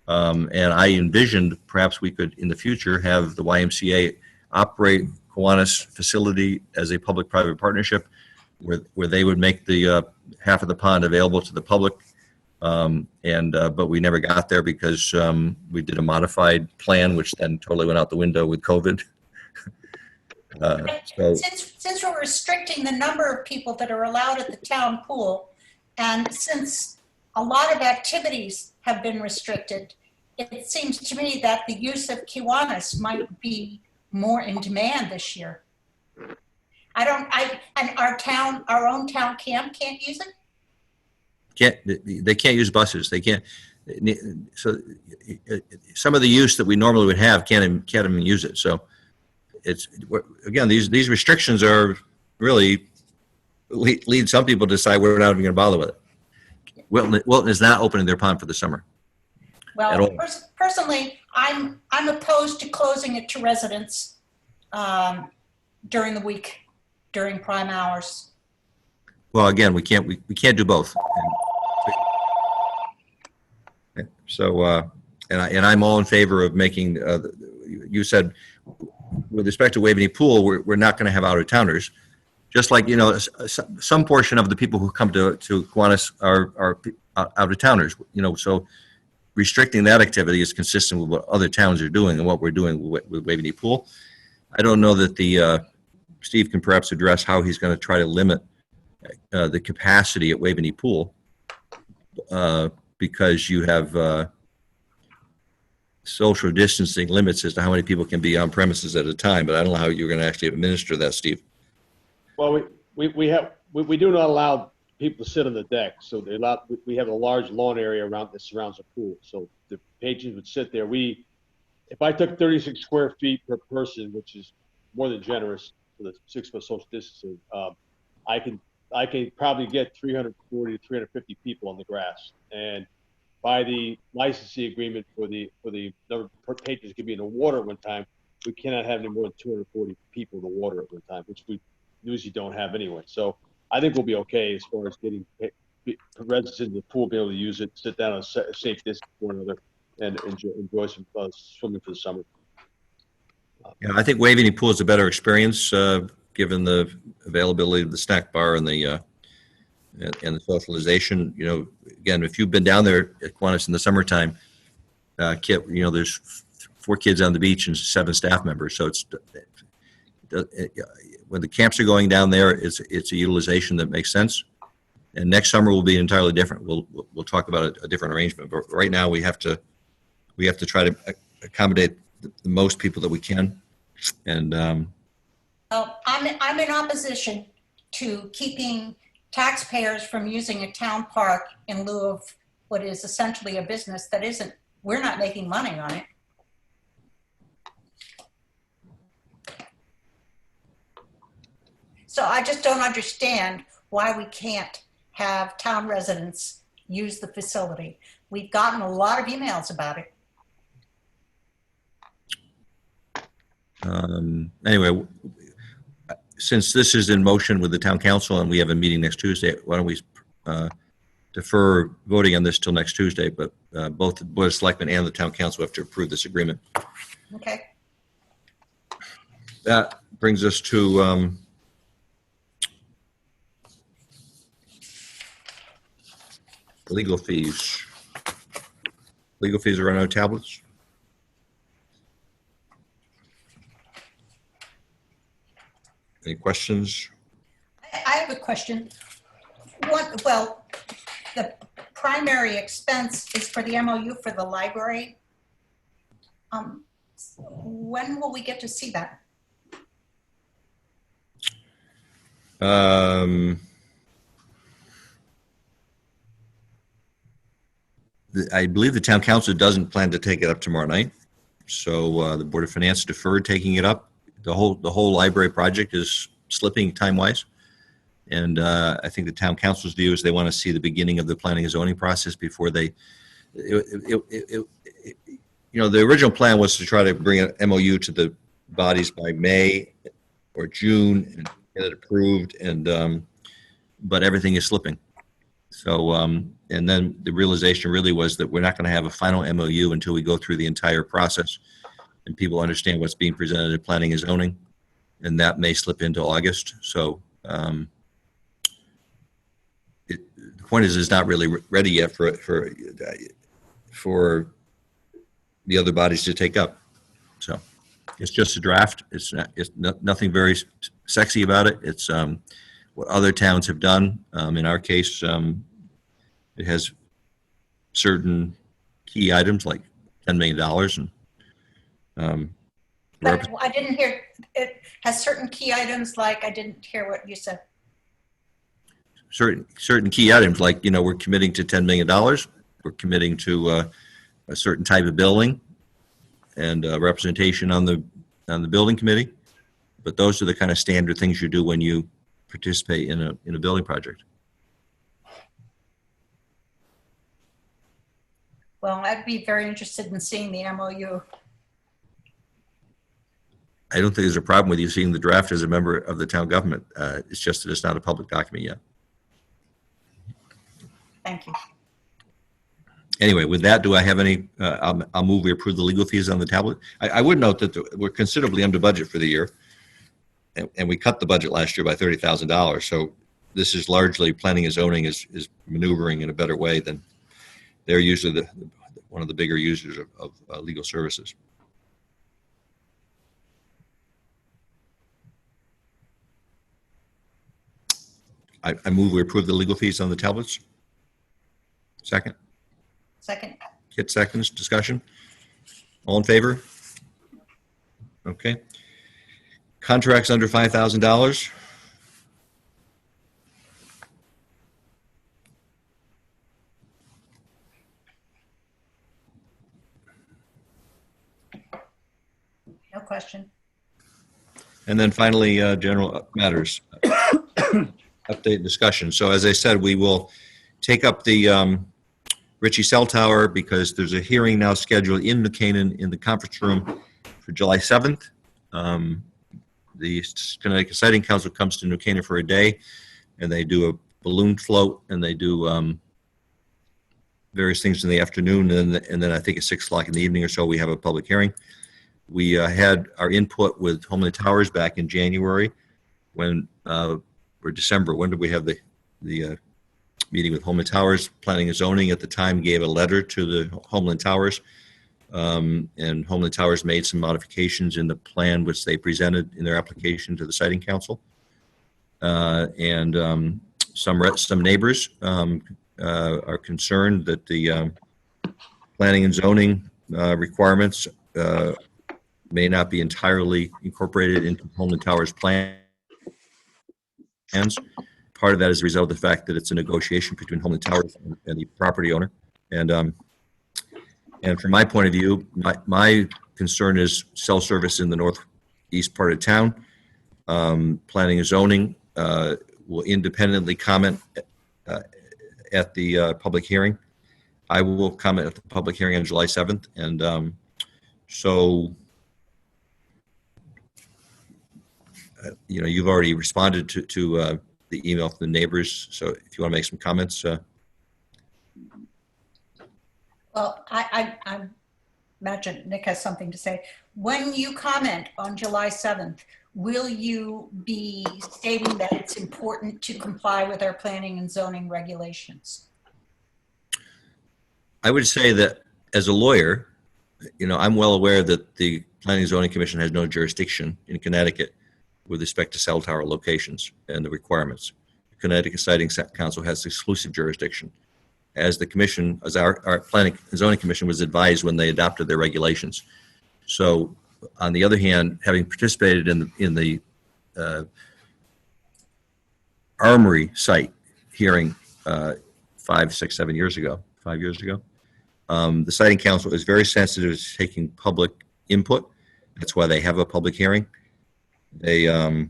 And I envisioned perhaps we could in the future have the YMCA operate Kiwanis facility as a public-private partnership where they would make the half of the pond available to the public. But we never got there because we did a modified plan, which then totally went out the window with COVID. Since we're restricting the number of people that are allowed at the town pool, and since a lot of activities have been restricted, it seems to me that the use of Kiwanis might be more in demand this year. And our own town camp can't use it? They can't use buses. They can't. So some of the use that we normally would have can't even use it. So it's, again, these restrictions are really lead some people to decide we're not even going to bother with it. Wilton is not opening their pond for the summer. Well, personally, I'm opposed to closing it to residents during the week, during prime hours. Well, again, we can't do both. So, and I'm all in favor of making. You said with respect to Waveney Pool, we're not going to have out-of-towners. Just like, some portion of the people who come to Kiwanis are out-of-towners, so restricting that activity is consistent with what other towns are doing and what we're doing with Waveney Pool. I don't know that Steve can perhaps address how he's going to try to limit the capacity at Waveney Pool because you have social distancing limits as to how many people can be on premises at a time, but I don't know how you're going to actually administer that, Steve. Well, we do not allow people to sit on the deck, so we have a large lawn area around that surrounds the pool, so the patrons would sit there. If I took 36 square feet per person, which is more than generous for the 6-foot social distancing, I can probably get 340 to 350 people on the grass, and by the licensing agreement for the number of patrons can be in the water at one time, we cannot have any more than 240 people in the water at one time, which we usually don't have anyway. So I think we'll be okay as far as getting residents in the pool, be able to use it, sit down on a safe distance from one another, and enjoy some swimming for the summer. Yeah, I think Waveney Pool is a better experience given the availability of the snack bar and the socialization. Again, if you've been down there at Kiwanis in the summertime, Kit, there's 4 kids on the beach and 7 staff members. So when the camps are going down there, it's a utilization that makes sense. And next summer will be entirely different. We'll talk about a different arrangement. But right now we have to try to accommodate the most people that we can. And I'm in opposition to keeping taxpayers from using a town park in lieu of what is essentially a business that isn't. We're not making money on it. So I just don't understand why we can't have town residents use the facility. We've gotten a lot of emails about it. Anyway, since this is in motion with the town council and we have a meeting next Tuesday, why don't we defer voting on this till next Tuesday? But both the Board of Selectmen and the town council have to approve this agreement. Okay. That brings us to legal fees. Legal fees are on our tablets. Any questions? I have a question. The primary expense is for the MOU for the library. When will we get to see that? I believe the town council doesn't plan to take it up tomorrow night. So the Board of Finance deferred taking it up. The whole library project is slipping time-wise. And I think the town council's view is they want to see the beginning of the planning and zoning process before they, the original plan was to try to bring an MOU to the bodies by May or June and get it approved, and but everything is slipping. So, and then the realization really was that we're not going to have a final MOU until we go through the entire process and people understand what's being presented in planning and zoning, and that may slip into August. So the point is, it's not really ready yet for the other bodies to take up. So it's just a draft. It's nothing very sexy about it. It's what other towns have done. In our case, it has certain key items like $10 million and But I didn't hear, it has certain key items like, I didn't hear what you said. certain key items like, we're committing to $10 million. We're committing to a certain type of building and representation on the building committee. But those are the kind of standard things you do when you participate in a building project. Well, I'd be very interested in seeing the MOU. I don't think there's a problem with you seeing the draft as a member of the town government. It's just that it's not a public document yet. Thank you. Anyway, with that, do I have any, I'll move we approve the legal fees on the tablet. I would note that we're considerably under budget for the year. And we cut the budget last year by $30,000. So this is largely planning and zoning is maneuvering in a better way than they're usually one of the bigger users of legal services. I move we approve the legal fees on the tablets. Second. Second. Kit seconds. Discussion. All in favor? Okay. Contracts under $5,000. No question. And then finally, general matters. Update discussion. So as I said, we will take up the Ritchie Cell Tower because there's a hearing now scheduled in New Canaan in the conference room for July 7th. The Connecticut Siting Council comes to New Canaan for a day, and they do a balloon float, and they do various things in the afternoon, and then I think at 6 o'clock in the evening or so, we have a public hearing. We had our input with Homeland Towers back in January, or December. When did we have the meeting with Homeland Towers? Planning and Zoning at the time gave a letter to the Homeland Towers. And Homeland Towers made some modifications in the plan which they presented in their application to the Siting Council. And some neighbors are concerned that the planning and zoning requirements may not be entirely incorporated into Homeland Towers plans. Part of that is a result of the fact that it's a negotiation between Homeland Towers and the property owner. And from my point of view, my concern is cell service in the northeast part of town. Planning and zoning will independently comment at the public hearing. I will comment at the public hearing on July 7th. And you've already responded to the email from the neighbors. So if you want to make some comments. Well, I imagine Nick has something to say. When you comment on July 7th, will you be stating that it's important to comply with our planning and zoning regulations? I would say that as a lawyer, I'm well aware that the Planning and Zoning Commission has no jurisdiction in Connecticut with respect to cell tower locations and the requirements. Connecticut Siting Council has exclusive jurisdiction. As the commission, as our Planning and Zoning Commission was advised when they adopted their regulations. So, on the other hand, having participated in the Armory site hearing 5, 6, 7 years ago, 5 years ago, the Siting Council is very sensitive to taking public input. That's why they have a public hearing. So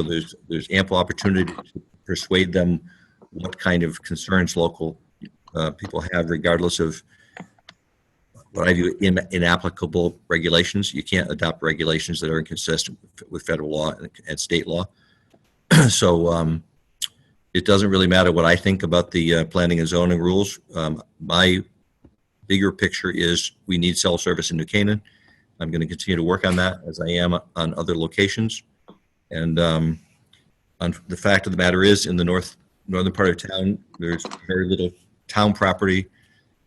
there's ample opportunity to persuade them what kind of concerns local people have, regardless of what I view inapplicable regulations. You can't adopt regulations that are inconsistent with federal law and state law. So it doesn't really matter what I think about the planning and zoning rules. My bigger picture is we need cell service in New Canaan. I'm going to continue to work on that as I am on other locations. And the fact of the matter is, in the northern part of town, there's very little town property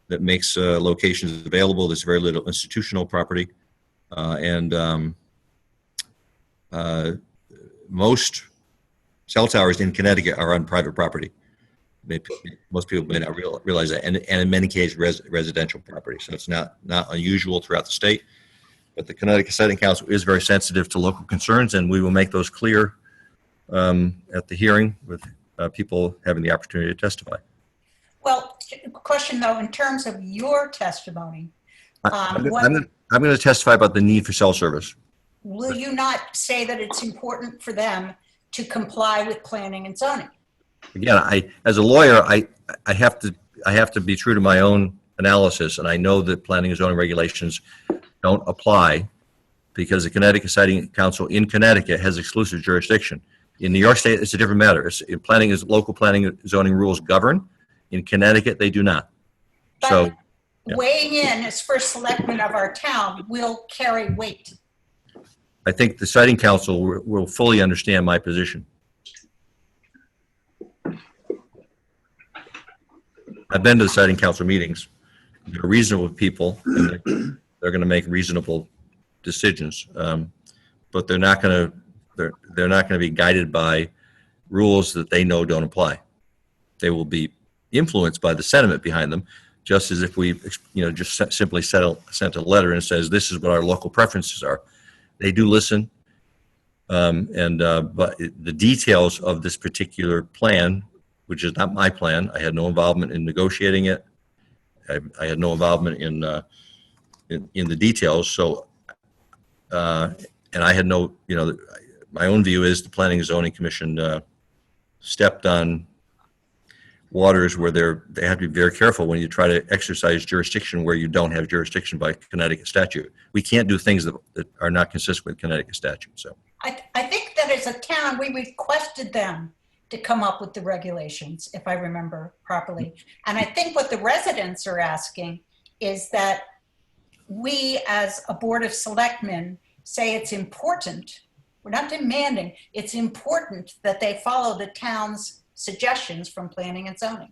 that makes locations available. There's very little institutional property. And most cell towers in Connecticut are on private property. Most people may not realize that. And in many cases, residential property. So it's not unusual throughout the state. But the Connecticut Siting Council is very sensitive to local concerns, and we will make those clear at the hearing with people having the opportunity to testify. Well, question though, in terms of your testimony, I'm going to testify about the need for cell service. will you not say that it's important for them to comply with planning and zoning? Again, as a lawyer, I have to be true to my own analysis, and I know that planning and zoning regulations don't apply because the Connecticut Siting Council in Connecticut has exclusive jurisdiction. In New York State, it's a different matter. Local planning and zoning rules govern. In Connecticut, they do not. So yeah. Weighing in as first selectman of our town will carry weight. I think the siting council will fully understand my position. I've been to the siting council meetings. They're reasonable people, and they're going to make reasonable decisions. But they're not going to be guided by rules that they know don't apply. They will be influenced by the sentiment behind them, just as if we, just simply sent a letter and says, this is what our local preferences are. They do listen, but the details of this particular plan, which is not my plan, I had no involvement in negotiating it. I had no involvement in the details. So, and I had no, my own view is the Planning and Zoning Commission stepped on waters where they have to be very careful when you try to exercise jurisdiction where you don't have jurisdiction by Connecticut statute. We can't do things that are not consistent with Connecticut statute. So I think that as a town, we requested them to come up with the regulations, if I remember properly. And I think what the residents are asking is that we, as a board of selectmen, say it's important. We're not demanding. It's important that they follow the town's suggestions from planning and zoning.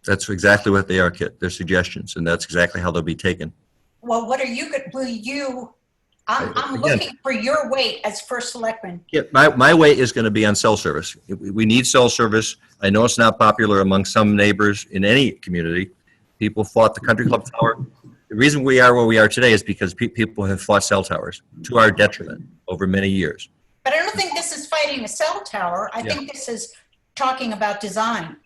that's exactly what they are, Kit. They're suggestions, and that's exactly how they'll be taken. Well, what are you, I'm looking for your weight as first selectman. Yeah, my weight is going to be on cell service. We need cell service. I know it's not popular among some neighbors in any community. People fought the country club tower. The reason we are where we are today is because people have fought cell towers to our detriment over many years. But I don't think this is fighting a cell tower. I think this is talking about design.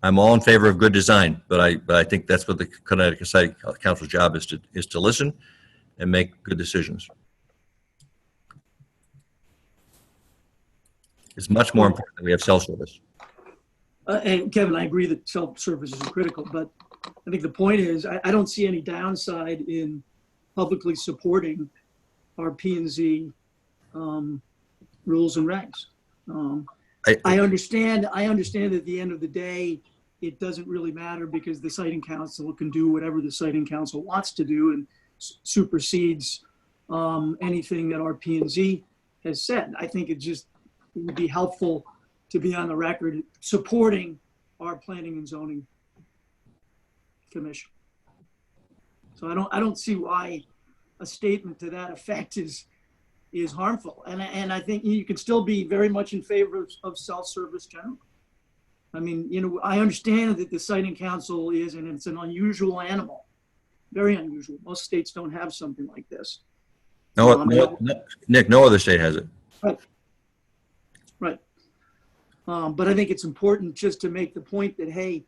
I'm all in favor of good design, but I think that's what the Connecticut Site Council's job is to listen and make good decisions. It's much more important that we have cell service. And Kevin, I agree that self-service is critical, but I think the point is I don't see any downside in publicly supporting our P&Z rules and regs. I understand at the end of the day, it doesn't really matter because the siting council can do whatever the siting council wants to do and supersedes anything that our P&Z has said. I think it would be helpful to be on the record supporting our planning and zoning commission. So I don't see why a statement to that effect is harmful. And I think you can still be very much in favor of self-service generally. I mean, I understand that the siting council and it's an unusual animal, very unusual. Most states don't have something like this. No, Nick, no other state has it. Right. But I think it's important just to make the point that, hey,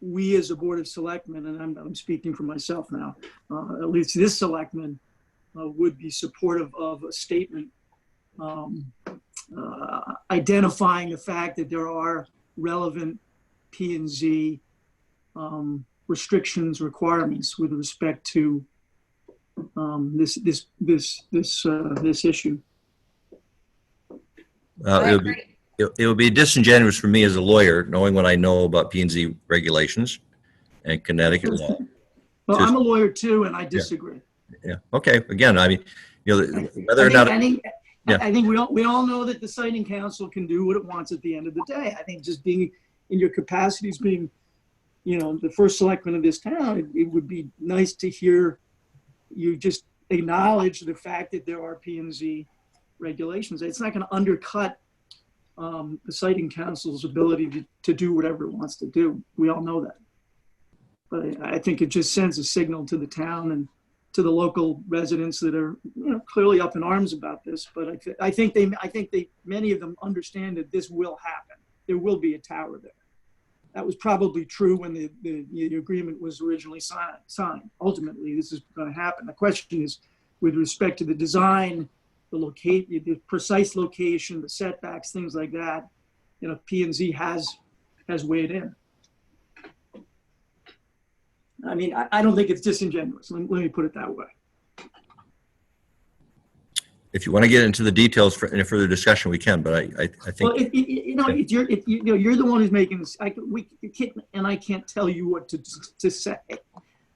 we as a board of selectmen, and I'm speaking for myself now, at least this selectman would be supportive of a statement identifying the fact that there are relevant P&Z restrictions, requirements with respect to this issue. It would be disingenuous for me as a lawyer, knowing what I know about P&Z regulations and Connecticut law. Well, I'm a lawyer too, and I disagree. Yeah. Okay. Again, I mean, whether or not. I think we all know that the siting council can do what it wants at the end of the day. I think just being in your capacity as being, the first selectman of this town, it would be nice to hear you just acknowledge the fact that there are P&Z regulations. It's not going to undercut the siting council's ability to do whatever it wants to do. We all know that. But I think it just sends a signal to the town and to the local residents that are clearly up in arms about this. But I think many of them understand that this will happen. There will be a tower there. That was probably true when the agreement was originally signed. Ultimately, this is going to happen. The question is, with respect to the design, the precise location, the setbacks, things like that, P&Z has weighed in. I mean, I don't think it's disingenuous. Let me put it that way. If you want to get into the details for any further discussion, we can, but I Well, think, you're the one who's making this. I can't tell you what to say. I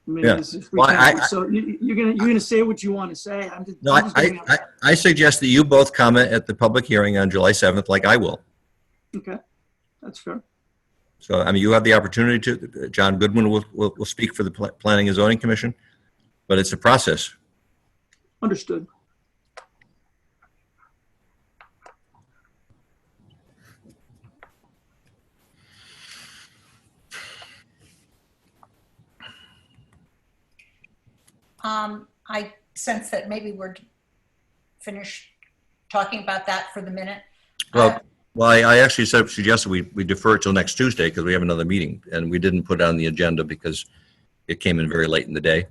mean, Yeah. this is Well, so you're gonna say what you want to say. I'm just no, giving up. I suggest that you both comment at the public hearing on July 7th, like I will. Okay, that's fair. So, I mean, you have the opportunity to, John Goodwin will speak for the Planning and Zoning Commission, but it's a process. Understood. I sense that maybe we're finished talking about that for the minute. Well, I actually suggested we defer it till next Tuesday because we have another meeting, and we didn't put it on the agenda because it came in very late in the day.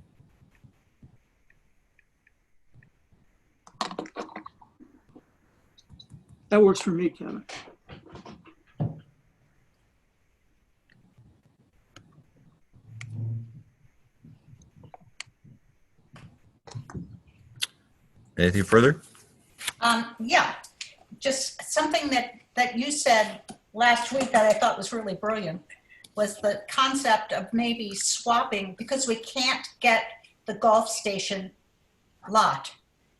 That works for me, Kevin. Anything further? Yeah, just something that you said last week that I thought was really brilliant was the concept of maybe swapping, because we can't get the golf station lot.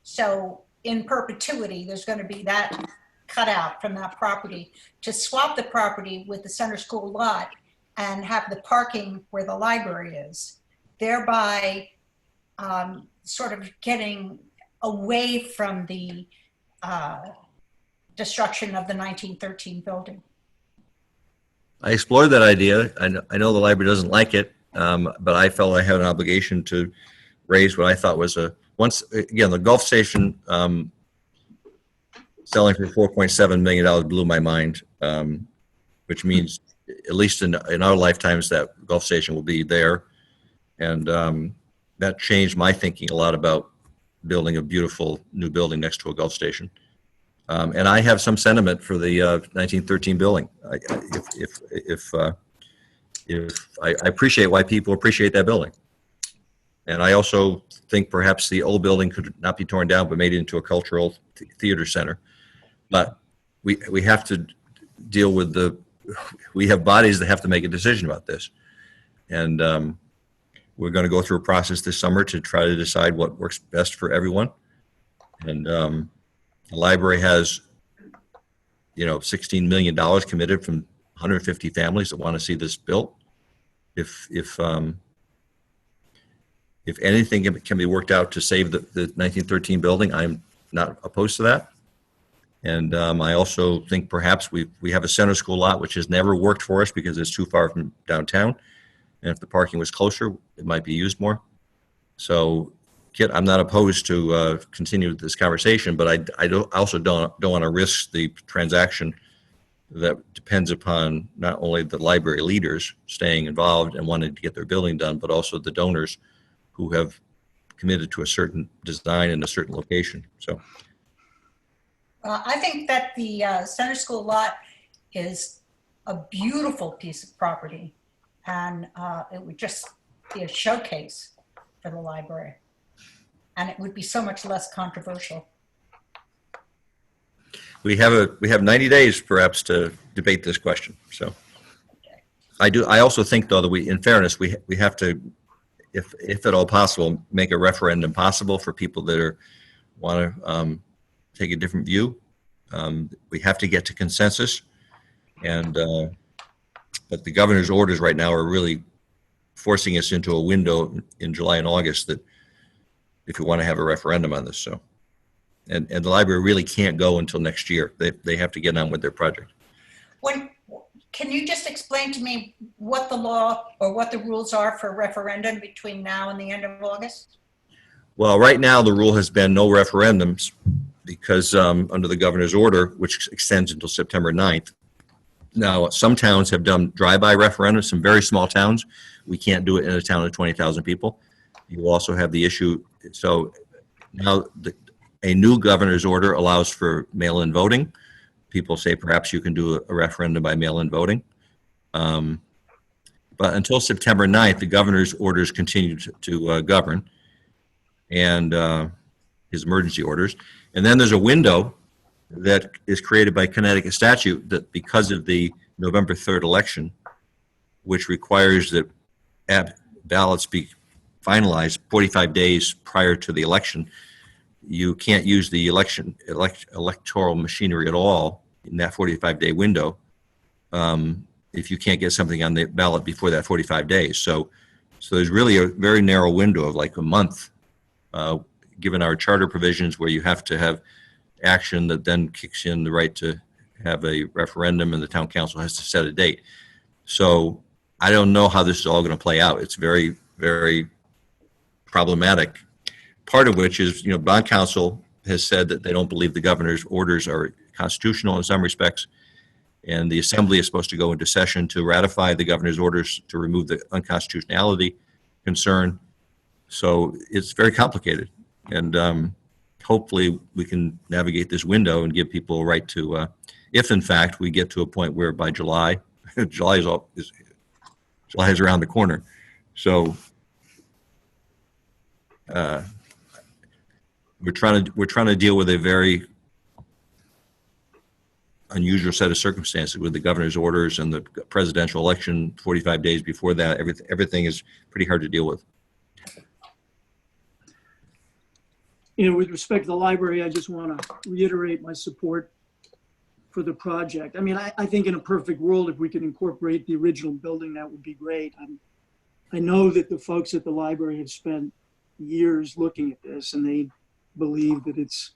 So in perpetuity, there's going to be that cut out from that property, to swap the property with the center school lot and have the parking where the library is, thereby sort of getting away from the destruction of the 1913 building. I explored that idea. I know the library doesn't like it, but I felt I had an obligation to raise what I thought was again, the Gulf Station selling for $4.7 million blew my mind, which means at least in our lifetimes that Gulf Station will be there. And that changed my thinking a lot about building a beautiful new building next to a Gulf Station. And I have some sentiment for the 1913 building. I appreciate why people appreciate that building. And I also think perhaps the old building could not be torn down, but made into a cultural theater center. But we have to deal with we have bodies that have to make a decision about this. And we're going to go through a process this summer to try to decide what works best for everyone. And the library has, $16 million committed from 150 families that want to see this built. If anything can be worked out to save the 1913 building, I'm not opposed to that. And I also think perhaps we have a center school lot, which has never worked for us because it's too far from downtown. And if the parking was closer, it might be used more. So, Kit, I'm not opposed to continue this conversation, but I also don't want to risk the transaction that depends upon not only the library leaders staying involved and wanting to get their building done, but also the donors who have committed to a certain design in a certain location. So, I think that the center school lot is a beautiful piece of property, and it would just be a showcase for the library, and it would be so much less controversial. we have 90 days perhaps to debate this question. So, I also think though that in fairness, we have to, if at all possible, make a referendum possible for people that want to take a different view. We have to get to consensus, and but the governor's orders right now are really forcing us into a window in July and August that if we want to have a referendum on this. So, and the library really can't go until next year. They have to get on with their project. Can you just explain to me what the law or what the rules are for referendum between now and the end of August? Well, right now the rule has been no referendums because under the governor's order, which extends until September 9th. Now, some towns have done drive-by referendums, some very small towns. We can't do it in a town of 20,000 people. You also have the issue. So now a new governor's order allows for mail-in voting. People say perhaps you can do a referendum by mail-in voting. But until September 9th, the governor's orders continue to govern, and his emergency orders. And then there's a window that is created by Connecticut statute that because of the November 3rd election, which requires that ballots be finalized 45 days prior to the election, you can't use the electoral machinery at all in that 45-day window if you can't get something on the ballot before that 45 days. So there's really a very narrow window of like a month, given our charter provisions where you have to have action that then kicks in the right to have a referendum and the town council has to set a date. So I don't know how this is all going to play out. It's very, very problematic. Part of which is, bond counsel has said that they don't believe the governor's orders are constitutional in some respects. And the assembly is supposed to go into session to ratify the governor's orders to remove the unconstitutionality concern. So it's very complicated. And hopefully we can navigate this window and give people a right to, if in fact we get to a point where by July, July is around the corner. So we're trying to deal with a very unusual set of circumstances with the governor's orders and the presidential election 45 days before that. Everything is pretty hard to deal with. With respect to the library, I just want to reiterate my support for the project. I mean, I think in a perfect world, if we could incorporate the original building, that would be great. I know that the folks at the library have spent years looking at this, and they believe that it's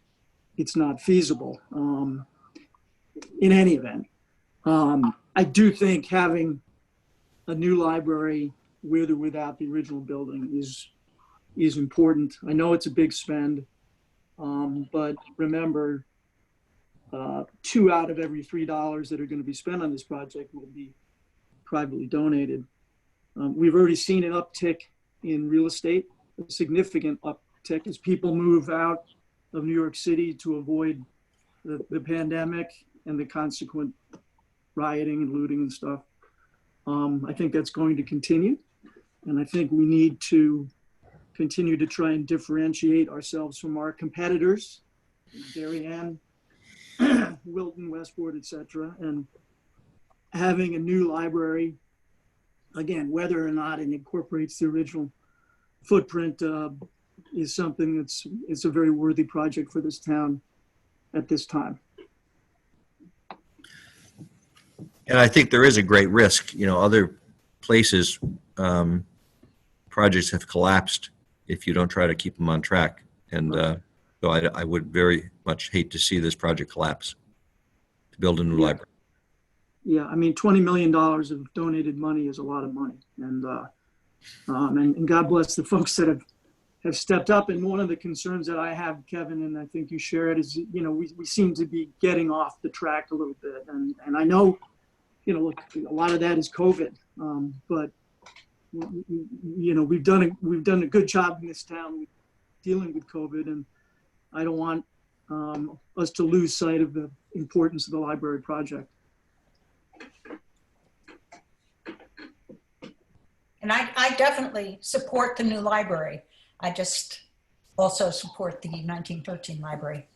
not feasible. In any event, I do think having a new library with or without the original building is important. I know it's a big spend, but remember, 2 out of every $3 that are going to be spent on this project will be privately donated. We've already seen an uptick in real estate, a significant uptick as people move out of New York City to avoid the pandemic and the consequent rioting and looting and stuff. I think that's going to continue. And I think we need to continue to try and differentiate ourselves from our competitors, Darien, Wilton, Westport, et cetera. And having a new library, again, whether or not it incorporates the original footprint is something it's a very worthy project for this town at this time. And I think there is a great risk. Other places, projects have collapsed if you don't try to keep them on track. And so I would very much hate to see this project collapse to build a new library. Yeah, I mean, $20 million of donated money is a lot of money. And God bless the folks that have stepped up. And one of the concerns that I have, Kevin, and I think you share it, is, we seem to be getting off the track a little bit. And I know, look, a lot of that is COVID, but we've done a good job in this town with dealing with COVID, and I don't want us to lose sight of the importance of the library project. And I definitely support the new library. I just also support the 1913 library.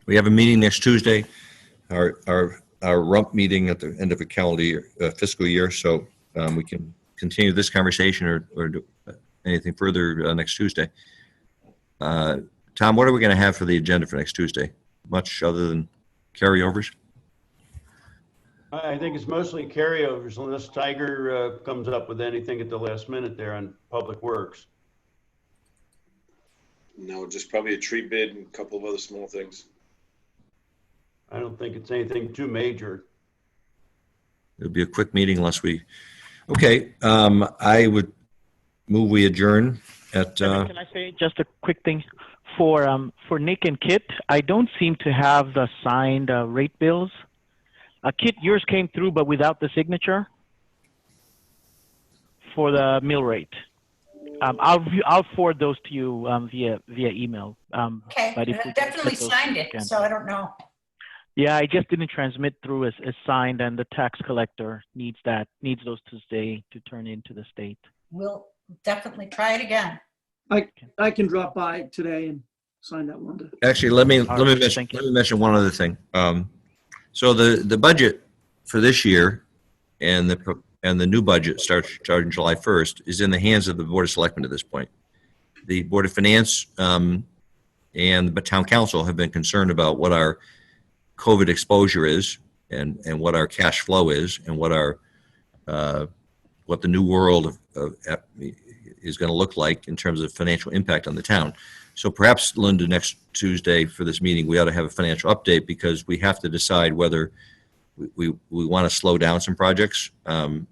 We have a meeting next Tuesday, our rump meeting at the end of a calendar year, fiscal year. So we can continue this conversation or do anything further next Tuesday. Tom, what are we going to have for the agenda for next Tuesday? Much other than carryovers? I think it's mostly carryovers unless Tiger comes up with anything at the last minute there on Public Works. No, just probably a tree bid and a couple of other small things. I don't think it's anything too major. It'll be a quick meeting unless we, okay. I would move we adjourn at. Can I say just a quick thing? For Nick and Kit, I don't seem to have the signed rate bills. Kit, yours came through, but without the signature for the mill rate. I'll forward those to you via email. Okay, but if I definitely signed it, so I don't know. Yeah, I just didn't transmit through as signed, and the tax collector needs those to turn into the state. We'll definitely try it again. I can drop by today and sign that one. Actually, let me right, mention one other thing. So the budget for this year and the new budget starting July 1st is in the hands of the Board of Selectmen at this point. The Board of Finance and the Town Council have been concerned about what our COVID exposure is and what our cash flow is and what the new world is going to look like in terms of financial impact on the town. So perhaps, Linda, next Tuesday for this meeting, we ought to have a financial update because we have to decide whether we want to slow down some projects. I've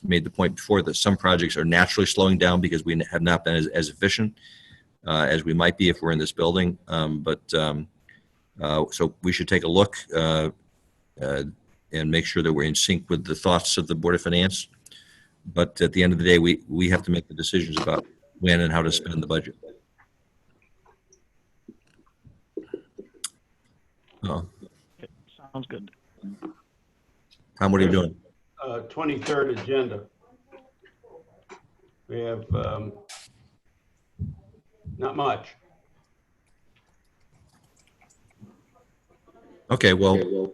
made the point before that some projects are naturally slowing down because we have not been as efficient as we might be if we're in this building. So we should take a look and make sure that we're in sync with the thoughts of the Board of Finance. But at the end of the day, we have to make the decisions about when and how to spend the budget. Oh, Sounds good. Tom, what are you doing? 23rd agenda. We have not much. Okay, well,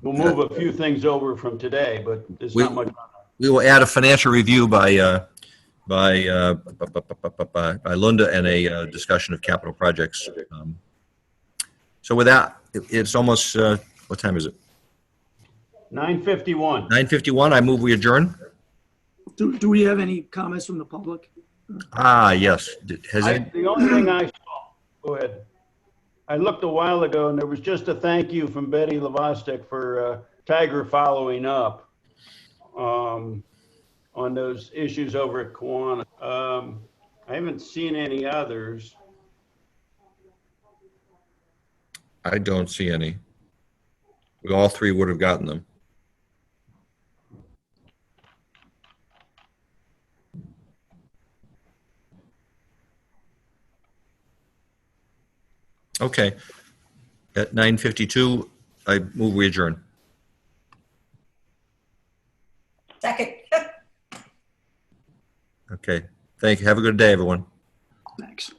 We'll move a few things over from today, but there's not much. we will add a financial review by Linda and a discussion of capital projects. So with that, it's almost, what time is it? 9:51. 9:51, I move we adjourn. Do we have any comments from the public? Yes. The only thing I saw, go ahead. I looked a while ago and there was just a thank you from Betty Lavostek for Tiger following up on those issues over at Kiwanis. I haven't seen any others. I don't see any. We all three would have gotten them. Okay. At 9:52, I move we adjourn. Second. Okay. Thank you. Have a good day, everyone. Thanks.